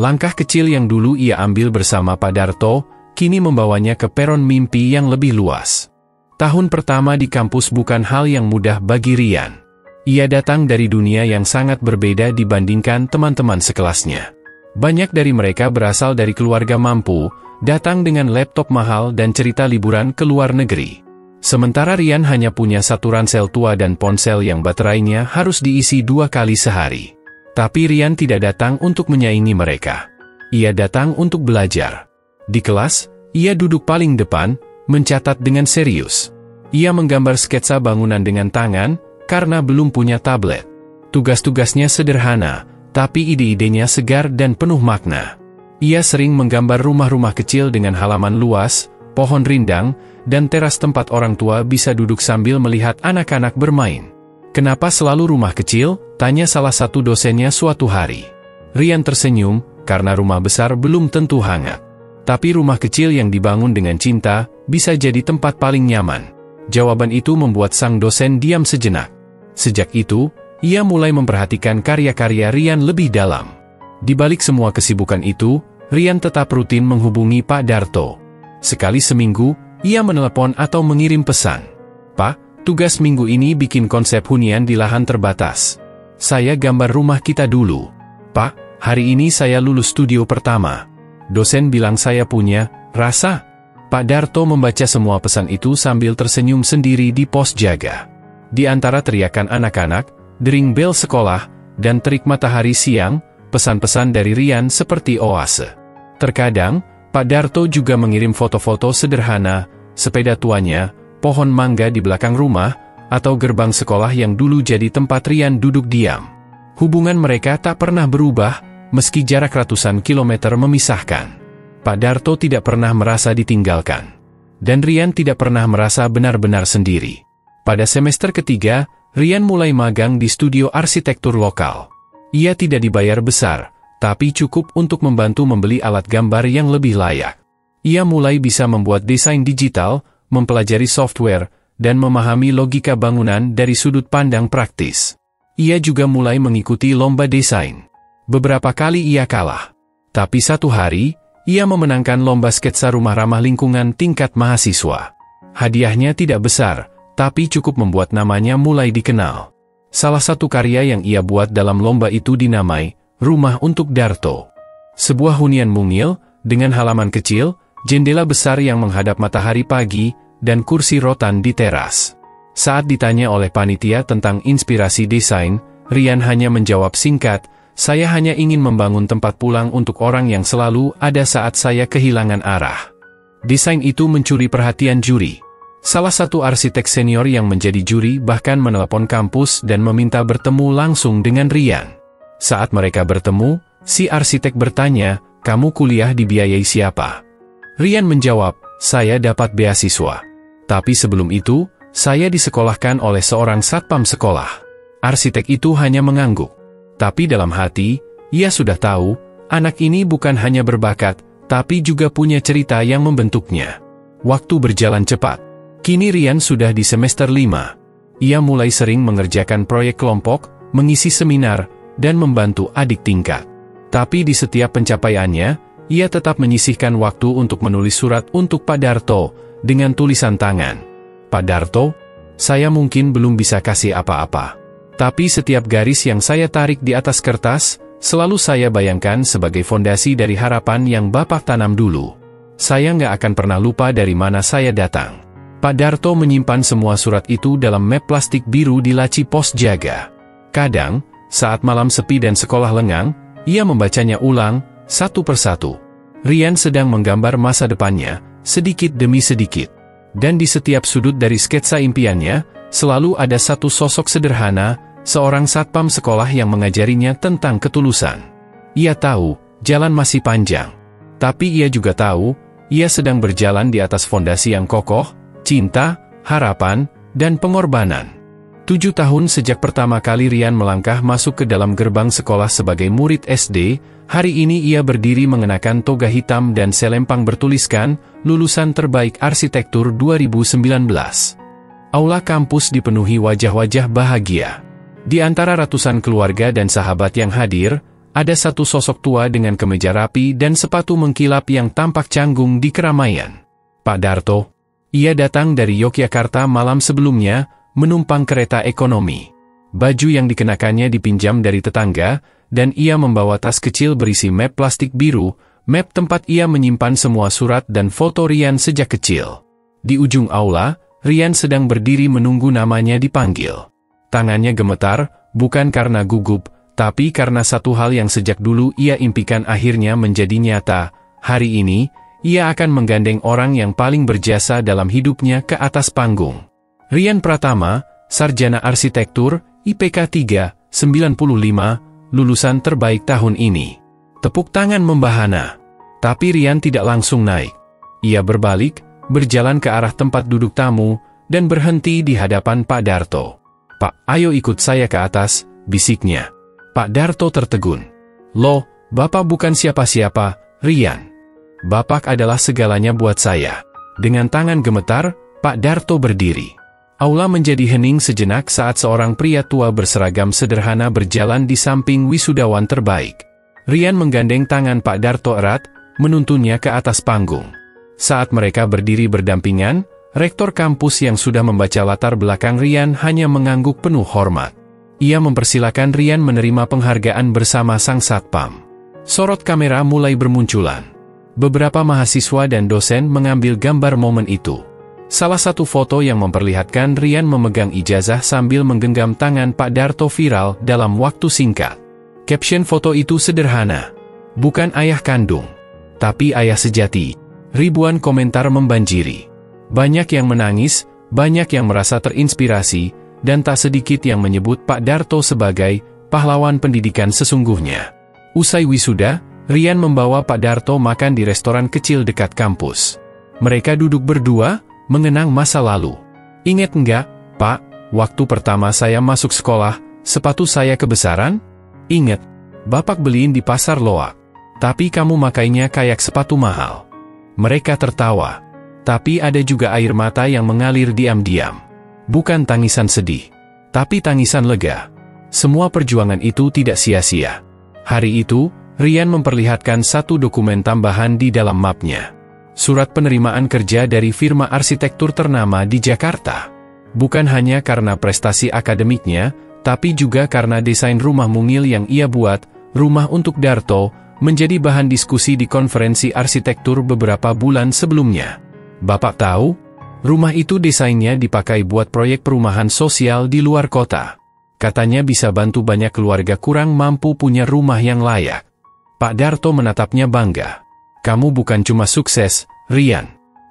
S1: Langkah kecil yang dulu ia ambil bersama Pak Darto, kini membawanya ke peron mimpi yang lebih luas. Tahun pertama di kampus bukan hal yang mudah bagi Rian. Ia datang dari dunia yang sangat berbeda dibandingkan teman-teman sekelasnya. Banyak dari mereka berasal dari keluarga mampu, datang dengan laptop mahal dan cerita liburan ke luar negeri. Sementara Rian hanya punya satu ransel tua dan ponsel yang baterainya harus diisi 2 kali sehari. Tapi Rian tidak datang untuk menyaingi mereka. Ia datang untuk belajar. Di kelas, ia duduk paling depan, mencatat dengan serius. Ia menggambar sketsa bangunan dengan tangan, karena belum punya tablet. Tugas-tugasnya sederhana, tapi ide-idenya segar dan penuh makna. Ia sering menggambar rumah-rumah kecil dengan halaman luas, pohon rindang, dan teras tempat orang tua bisa duduk sambil melihat anak-anak bermain. "Kenapa selalu rumah kecil?" tanya salah satu dosennya suatu hari. Rian tersenyum, karena rumah besar belum tentu hangat. Tapi rumah kecil yang dibangun dengan cinta, bisa jadi tempat paling nyaman. Jawaban itu membuat sang dosen diam sejenak. Sejak itu, ia mulai memperhatikan karya-karya Rian lebih dalam. Di balik semua kesibukan itu, Rian tetap rutin menghubungi Pak Darto. Sekali seminggu, ia menelepon atau mengirim pesan. "Pak, tugas minggu ini bikin konsep hunian di lahan terbatas. Saya gambar rumah kita dulu. Pak, hari ini saya lulus studio pertama. Dosen bilang saya punya rasa." Pak Darto membaca semua pesan itu sambil tersenyum sendiri di pos jaga. Di antara teriakan anak-anak, dering bel sekolah, dan terik matahari siang, pesan-pesan dari Rian seperti oase. Terkadang, Pak Darto juga mengirim foto-foto sederhana, sepeda tuanya, pohon mangga di belakang rumah, atau gerbang sekolah yang dulu jadi tempat Rian duduk diam. Hubungan mereka tak pernah berubah, meski jarak ratusan kilometer memisahkan. Pak Darto tidak pernah merasa ditinggalkan. Dan Rian tidak pernah merasa benar-benar sendiri. Pada semester ketiga, Rian mulai magang di studio arsitektur lokal. Ia tidak dibayar besar, tapi cukup untuk membantu membeli alat gambar yang lebih layak. Ia mulai bisa membuat desain digital, mempelajari software, dan memahami logika bangunan dari sudut pandang praktis. Ia juga mulai mengikuti lomba desain. Beberapa kali ia kalah. Tapi satu hari, ia memenangkan lomba sketsa rumah ramah lingkungan tingkat mahasiswa. Hadiahnya tidak besar, tapi cukup membuat namanya mulai dikenal. Salah satu karya yang ia buat dalam lomba itu dinamai Rumah untuk Darto. Sebuah hunian mungil, dengan halaman kecil, jendela besar yang menghadap matahari pagi, dan kursi rotan di teras. Saat ditanya oleh panitia tentang inspirasi desain, Rian hanya menjawab singkat, "Saya hanya ingin membangun tempat pulang untuk orang yang selalu ada saat saya kehilangan arah." Desain itu mencuri perhatian juri. Salah satu arsitek senior yang menjadi juri bahkan menelepon kampus dan meminta bertemu langsung dengan Rian. Saat mereka bertemu, si arsitek bertanya, "Kamu kuliah dibiayai siapa?" Rian menjawab, "Saya dapat beasiswa. Tapi sebelum itu, saya disekolahkan oleh seorang satpam sekolah." Arsitek itu hanya mengangguk. Tapi dalam hati, ia sudah tahu, anak ini bukan hanya berbakat, tapi juga punya cerita yang membentuknya. Waktu berjalan cepat. Kini Rian sudah di semester 5. Ia mulai sering mengerjakan proyek kelompok, mengisi seminar, dan membantu adik tingkat. Tapi di setiap pencapaiannya, ia tetap menyisihkan waktu untuk menulis surat untuk Pak Darto, dengan tulisan tangan. "Pak Darto, saya mungkin belum bisa kasih apa-apa. Tapi setiap garis yang saya tarik di atas kertas, selalu saya bayangkan sebagai fondasi dari harapan yang Bapak tanam dulu. Saya nggak akan pernah lupa dari mana saya datang." Pak Darto menyimpan semua surat itu dalam map plastik biru di laci pos jaga. Kadang, saat malam sepi dan sekolah lengang, ia membacanya ulang, satu persatu. Rian sedang menggambar masa depannya, sedikit demi sedikit. Dan di setiap sudut dari sketsa impiannya, selalu ada satu sosok sederhana, seorang satpam sekolah yang mengajarinya tentang ketulusan. Ia tahu, jalan masih panjang. Tapi ia juga tahu, ia sedang berjalan di atas fondasi yang kokoh, cinta, harapan, dan pengorbanan. 7 tahun sejak pertama kali Rian melangkah masuk ke dalam gerbang sekolah sebagai murid SD, hari ini ia berdiri mengenakan toga hitam dan selempang bertuliskan, lulusan terbaik arsitektur 2019. Aula kampus dipenuhi wajah-wajah bahagia. Di antara ratusan keluarga dan sahabat yang hadir, ada satu sosok tua dengan kemeja rapi dan sepatu mengkilap yang tampak canggung di keramaian. Pak Darto. Ia datang dari Yogyakarta malam sebelumnya, menumpang kereta ekonomi. Baju yang dikenakannya dipinjam dari tetangga, dan ia membawa tas kecil berisi map plastik biru, map tempat ia menyimpan semua surat dan foto Rian sejak kecil. Di ujung aula, Rian sedang berdiri menunggu namanya dipanggil. Tangannya gemetar, bukan karena gugup, tapi karena satu hal yang sejak dulu ia impikan akhirnya menjadi nyata. Hari ini, ia akan menggandeng orang yang paling berjasa dalam hidupnya ke atas panggung. Rian Pratama, sarjana arsitektur, IPK 3,95, lulusan terbaik tahun ini. Tepuk tangan membahana. Tapi Rian tidak langsung naik. Ia berbalik, berjalan ke arah tempat duduk tamu, dan berhenti di hadapan Pak Darto. "Pak, ayo ikut saya ke atas," bisiknya. Pak Darto tertegun. "Loh, Bapak bukan siapa-siapa, Rian. Bapak adalah segalanya buat saya." Dengan tangan gemetar, Pak Darto berdiri. Aula menjadi hening sejenak saat seorang pria tua berseragam sederhana berjalan di samping wisudawan terbaik. Rian menggandeng tangan Pak Darto erat, menuntunnya ke atas panggung. Saat mereka berdiri berdampingan, rektor kampus yang sudah membaca latar belakang Rian hanya mengangguk penuh hormat. Ia mempersilakan Rian menerima penghargaan bersama sang satpam. Sorot kamera mulai bermunculan. Beberapa mahasiswa dan dosen mengambil gambar momen itu. Salah satu foto yang memperlihatkan Rian memegang ijazah sambil menggenggam tangan Pak Darto viral dalam waktu singkat. Caption foto itu sederhana. "Bukan ayah kandung, tapi ayah sejati." Ribuan komentar membanjiri. Banyak yang menangis, banyak yang merasa terinspirasi, dan tak sedikit yang menyebut Pak Darto sebagai pahlawan pendidikan sesungguhnya. Usai wisuda, Rian membawa Pak Darto makan di restoran kecil dekat kampus. Mereka duduk berdua, mengenang masa lalu. "Ingat enggak, Pak, waktu pertama saya masuk sekolah, sepatu saya kebesaran? Ingat, Bapak beliin di pasar Loak. Tapi kamu makainya kayak sepatu mahal." Mereka tertawa. Tapi ada juga air mata yang mengalir diam-diam. Bukan tangisan sedih, tapi tangisan lega. Semua perjuangan itu tidak sia-sia. Hari itu, Rian memperlihatkan satu dokumen tambahan di dalam mapnya. Surat penerimaan kerja dari firma arsitektur ternama di Jakarta. Bukan hanya karena prestasi akademiknya, tapi juga karena desain rumah mungil yang ia buat, Rumah untuk Darto, menjadi bahan diskusi di konferensi arsitektur beberapa bulan sebelumnya. "Bapak tahu? Rumah itu desainnya dipakai buat proyek perumahan sosial di luar kota. Katanya bisa bantu banyak keluarga kurang mampu punya rumah yang layak." Pak Darto menatapnya bangga. "Kamu bukan cuma sukses, Rian.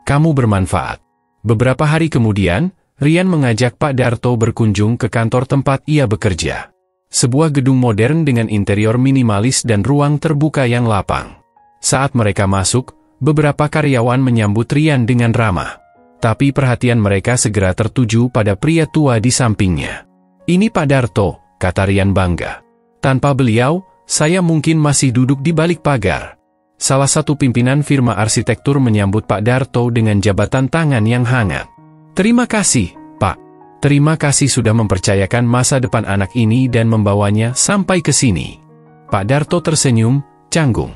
S1: Kamu bermanfaat." Beberapa hari kemudian, Rian mengajak Pak Darto berkunjung ke kantor tempat ia bekerja. Sebuah gedung modern dengan interior minimalis dan ruang terbuka yang lapang. Saat mereka masuk, beberapa karyawan menyambut Rian dengan ramah. Tapi perhatian mereka segera tertuju pada pria tua di sampingnya. "Ini Pak Darto," kata Rian bangga. "Tanpa beliau, saya mungkin masih duduk di balik pagar." Salah satu pimpinan firma arsitektur menyambut Pak Darto dengan jabatan tangan yang hangat. "Terima kasih, Pak. Terima kasih sudah mempercayakan masa depan anak ini dan membawanya sampai ke sini." Pak Darto tersenyum, canggung.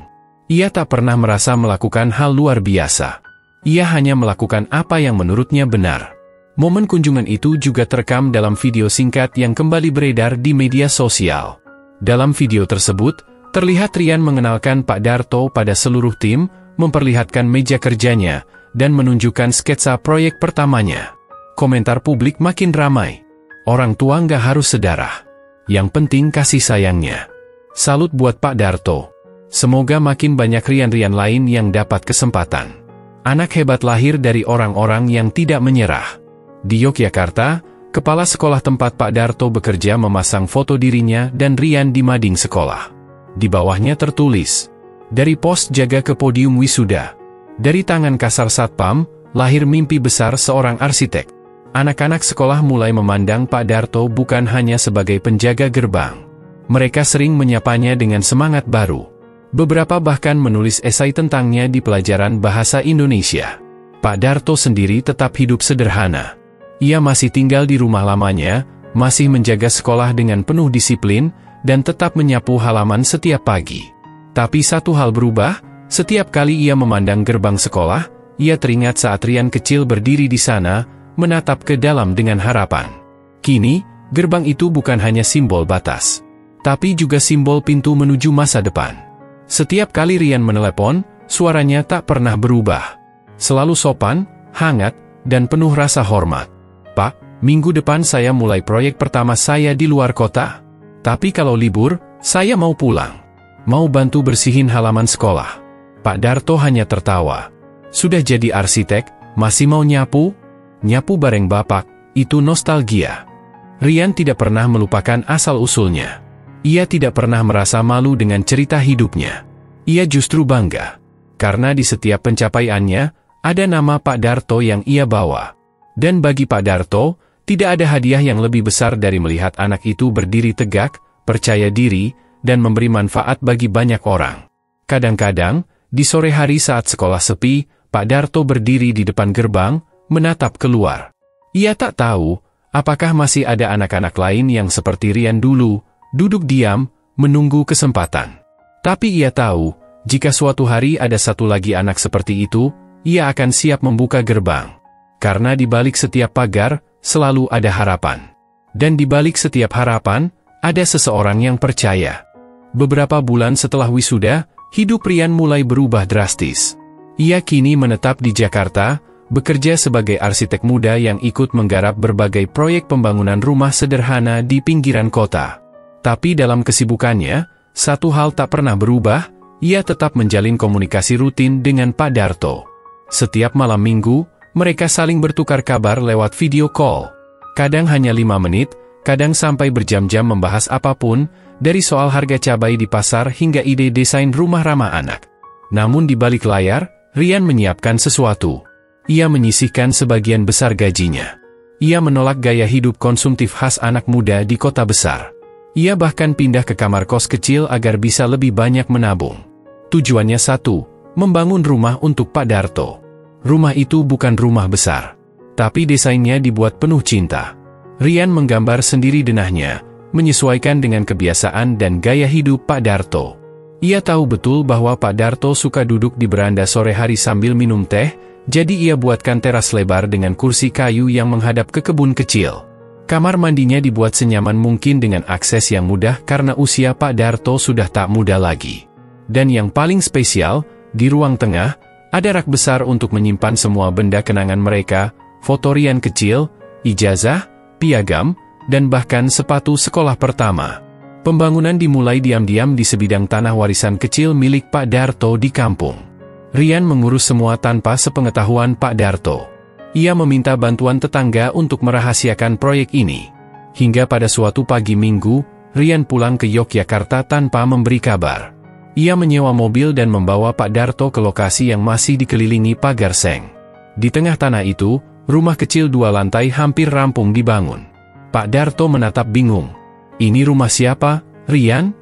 S1: Ia tak pernah merasa melakukan hal luar biasa. Ia hanya melakukan apa yang menurutnya benar. Momen kunjungan itu juga terekam dalam video singkat yang kembali beredar di media sosial. Dalam video tersebut, terlihat Rian mengenalkan Pak Darto pada seluruh tim, memperlihatkan meja kerjanya, dan menunjukkan sketsa proyek pertamanya. Komentar publik makin ramai. "Orang tua nggak harus sedarah. Yang penting kasih sayangnya. Salut buat Pak Darto. Semoga makin banyak Rian-Rian lain yang dapat kesempatan. Anak hebat lahir dari orang-orang yang tidak menyerah." Di Yogyakarta, kepala sekolah tempat Pak Darto bekerja memasang foto dirinya dan Rian di mading sekolah. Di bawahnya tertulis, "Dari pos jaga ke podium wisuda. Dari tangan kasar satpam, lahir mimpi besar seorang arsitek." anak-anak sekolah mulai memandang Pak Darto bukan hanya sebagai penjaga gerbang. Mereka sering menyapanya dengan semangat baru. Beberapa bahkan menulis esai tentangnya di pelajaran bahasa Indonesia. Pak Darto sendiri tetap hidup sederhana. Ia masih tinggal di rumah lamanya, masih menjaga sekolah dengan penuh disiplin, dan tetap menyapu halaman setiap pagi. Tapi satu hal berubah, setiap kali ia memandang gerbang sekolah, ia teringat saat Rian kecil berdiri di sana, menatap ke dalam dengan harapan. Kini, gerbang itu bukan hanya simbol batas, tapi juga simbol pintu menuju masa depan. Setiap kali Rian menelepon, suaranya tak pernah berubah. Selalu sopan, hangat, dan penuh rasa hormat. "Pak, minggu depan saya mulai proyek pertama saya di luar kota. Tapi kalau libur, saya mau pulang. Mau bantu bersihin halaman sekolah." Pak Darto hanya tertawa. "Sudah jadi arsitek, masih mau nyapu? Nyapu bareng Bapak, itu nostalgia." Rian tidak pernah melupakan asal-usulnya. Ia tidak pernah merasa malu dengan cerita hidupnya. Ia justru bangga. Karena di setiap pencapaiannya, ada nama Pak Darto yang ia bawa. Dan bagi Pak Darto, tidak ada hadiah yang lebih besar dari melihat anak itu berdiri tegak, percaya diri, dan memberi manfaat bagi banyak orang. Kadang-kadang, di sore hari saat sekolah sepi, Pak Darto berdiri di depan gerbang, menatap keluar. Ia tak tahu, apakah masih ada anak-anak lain yang seperti Rian dulu, duduk diam, menunggu kesempatan. Tapi ia tahu, jika suatu hari ada satu lagi anak seperti itu, ia akan siap membuka gerbang. Karena di balik setiap pagar, selalu ada harapan. Dan di balik setiap harapan, ada seseorang yang percaya. Beberapa bulan setelah wisuda, hidup Rian mulai berubah drastis. Ia kini menetap di Jakarta, bekerja sebagai arsitek muda yang ikut menggarap berbagai proyek pembangunan rumah sederhana di pinggiran kota. Tapi dalam kesibukannya, satu hal tak pernah berubah, ia tetap menjalin komunikasi rutin dengan Pak Darto. Setiap malam minggu, mereka saling bertukar kabar lewat video call. Kadang hanya 5 menit, kadang sampai berjam-jam membahas apapun, dari soal harga cabai di pasar hingga ide desain rumah ramah anak. Namun di balik layar, Rian menyiapkan sesuatu. Ia menyisihkan sebagian besar gajinya. Ia menolak gaya hidup konsumtif khas anak muda di kota besar. Ia bahkan pindah ke kamar kos kecil agar bisa lebih banyak menabung. Tujuannya satu, membangun rumah untuk Pak Darto. Rumah itu bukan rumah besar, tapi desainnya dibuat penuh cinta. Rian menggambar sendiri denahnya, menyesuaikan dengan kebiasaan dan gaya hidup Pak Darto. Ia tahu betul bahwa Pak Darto suka duduk di beranda sore hari sambil minum teh, jadi ia buatkan teras lebar dengan kursi kayu yang menghadap ke kebun kecil. Kamar mandinya dibuat senyaman mungkin dengan akses yang mudah karena usia Pak Darto sudah tak muda lagi. Dan yang paling spesial, di ruang tengah, ada rak besar untuk menyimpan semua benda kenangan mereka, foto Rian kecil, ijazah, piagam, dan bahkan sepatu sekolah pertama. Pembangunan dimulai diam-diam di sebidang tanah warisan kecil milik Pak Darto di kampung. Rian mengurus semua tanpa sepengetahuan Pak Darto. Ia meminta bantuan tetangga untuk merahasiakan proyek ini. Hingga pada suatu pagi minggu, Rian pulang ke Yogyakarta tanpa memberi kabar. Ia menyewa mobil dan membawa Pak Darto ke lokasi yang masih dikelilingi pagar seng. Di tengah tanah itu, rumah kecil 2 lantai hampir rampung dibangun. Pak Darto menatap bingung. "Ini rumah siapa, Rian?"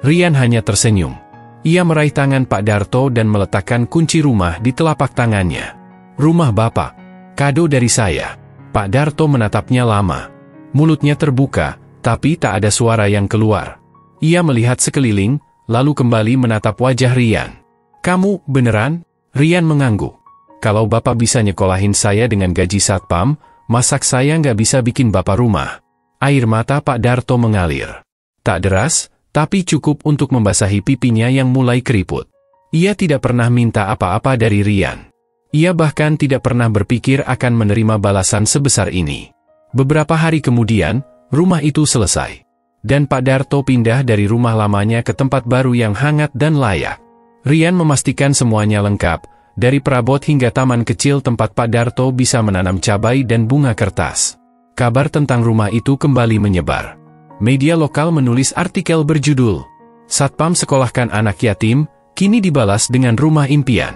S1: Rian hanya tersenyum. Ia meraih tangan Pak Darto dan meletakkan kunci rumah di telapak tangannya. "Rumah Bapak. Kado dari saya." Pak Darto menatapnya lama. Mulutnya terbuka, tapi tak ada suara yang keluar. Ia melihat sekeliling, lalu kembali menatap wajah Rian. "Kamu beneran?" Rian mengangguk. "Kalau Bapak bisa nyekolahin saya dengan gaji satpam, masak saya nggak bisa bikin Bapak rumah." Air mata Pak Darto mengalir. Tak deras, tapi cukup untuk membasahi pipinya yang mulai keriput. Ia tidak pernah minta apa-apa dari Rian. Ia bahkan tidak pernah berpikir akan menerima balasan sebesar ini. Beberapa hari kemudian, rumah itu selesai. Dan Pak Darto pindah dari rumah lamanya ke tempat baru yang hangat dan layak. Rian memastikan semuanya lengkap, dari perabot hingga taman kecil tempat Pak Darto bisa menanam cabai dan bunga kertas. Kabar tentang rumah itu kembali menyebar. Media lokal menulis artikel berjudul, "Satpam sekolahkan anak yatim, kini dibalas dengan rumah impian."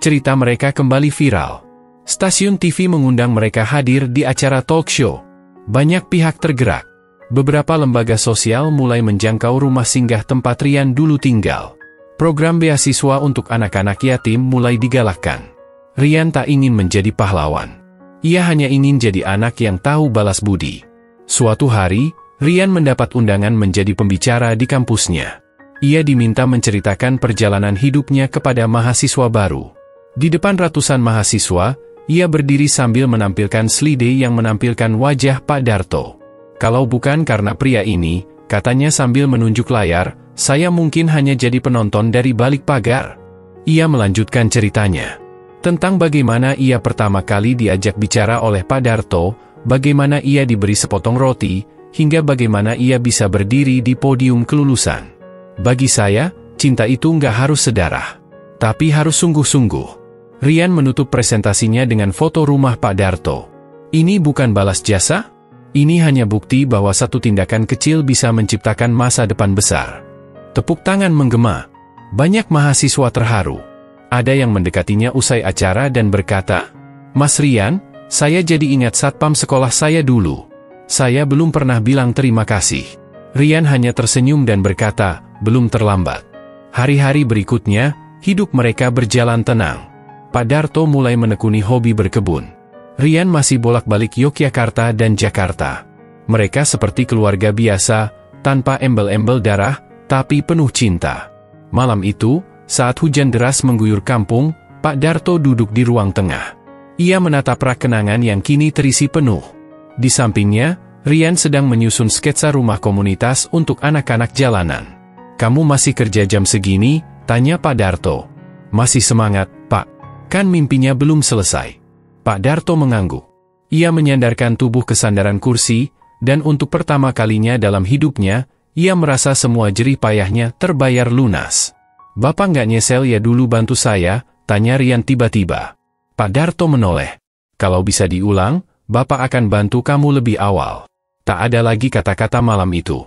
S1: Cerita mereka kembali viral. Stasiun TV mengundang mereka hadir di acara talk show. Banyak pihak tergerak. Beberapa lembaga sosial mulai menjangkau rumah singgah tempat Rian dulu tinggal. Program beasiswa untuk anak-anak yatim mulai digalakkan. Rian tak ingin menjadi pahlawan. Ia hanya ingin jadi anak yang tahu balas budi. Suatu hari, Rian mendapat undangan menjadi pembicara di kampusnya. Ia diminta menceritakan perjalanan hidupnya kepada mahasiswa baru. Di depan ratusan mahasiswa, ia berdiri sambil menampilkan slide yang menampilkan wajah Pak Darto. Kalau bukan karena pria ini, katanya sambil menunjuk layar, saya mungkin hanya jadi penonton dari balik pagar. Ia melanjutkan ceritanya tentang bagaimana ia pertama kali diajak bicara oleh Pak Darto, bagaimana ia diberi sepotong roti, hingga bagaimana ia bisa berdiri di podium kelulusan. Bagi saya, cinta itu nggak harus sedarah, tapi harus sungguh-sungguh. Rian menutup presentasinya dengan foto rumah Pak Darto. Ini bukan balas jasa? Ini hanya bukti bahwa satu tindakan kecil bisa menciptakan masa depan besar. Tepuk tangan menggema. Banyak mahasiswa terharu. Ada yang mendekatinya usai acara dan berkata, "Mas Rian, saya jadi ingat satpam sekolah saya dulu. Saya belum pernah bilang terima kasih." Rian hanya tersenyum dan berkata, "Belum terlambat." Hari-hari berikutnya, hidup mereka berjalan tenang. Pak Darto mulai menekuni hobi berkebun. Rian masih bolak-balik Yogyakarta dan Jakarta. Mereka seperti keluarga biasa, tanpa embel-embel darah, tapi penuh cinta. Malam itu, saat hujan deras mengguyur kampung, Pak Darto duduk di ruang tengah. Ia menatap rak kenangan yang kini terisi penuh. Di sampingnya, Rian sedang menyusun sketsa rumah komunitas untuk anak-anak jalanan. "Kamu masih kerja jam segini?" tanya Pak Darto. "Masih semangat, Pak. Kan mimpinya belum selesai." Pak Darto mengangguk. Ia menyandarkan tubuh ke sandaran kursi, dan untuk pertama kalinya dalam hidupnya, ia merasa semua jerih payahnya terbayar lunas. "Bapak nggak nyesel ya dulu bantu saya?" tanya Rian tiba-tiba. Pak Darto menoleh. "Kalau bisa diulang, Bapak akan bantu kamu lebih awal." Tak ada lagi kata-kata malam itu.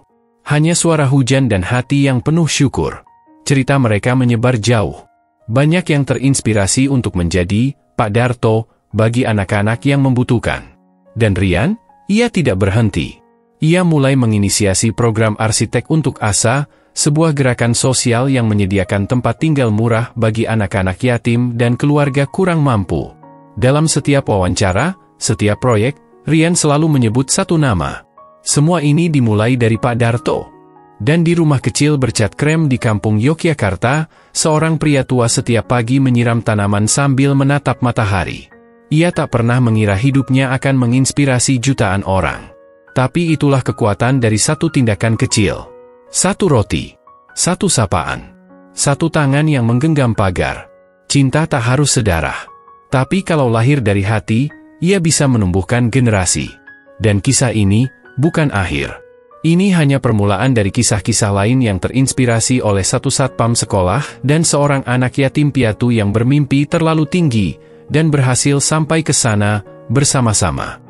S1: Hanya suara hujan dan hati yang penuh syukur. Cerita mereka menyebar jauh. Banyak yang terinspirasi untuk menjadi Pak Darto bagi anak-anak yang membutuhkan. Dan Rian, ia tidak berhenti. Ia mulai menginisiasi program arsitek untuk ASA, sebuah gerakan sosial yang menyediakan tempat tinggal murah bagi anak-anak yatim dan keluarga kurang mampu. Dalam setiap wawancara, setiap proyek, Rian selalu menyebut satu nama. Semua ini dimulai dari Pak Darto. Dan di rumah kecil bercat krem di kampung Yogyakarta, seorang pria tua setiap pagi menyiram tanaman sambil menatap matahari. Ia tak pernah mengira hidupnya akan menginspirasi jutaan orang. Tapi itulah kekuatan dari satu tindakan kecil. Satu roti. Satu sapaan. Satu tangan yang menggenggam pagar. Cinta tak harus sedarah. Tapi kalau lahir dari hati, ia bisa menumbuhkan generasi. Dan kisah ini bukan akhir. Ini hanya permulaan dari kisah-kisah lain yang terinspirasi oleh satu satpam sekolah dan seorang anak yatim piatu yang bermimpi terlalu tinggi dan berhasil sampai ke sana bersama-sama.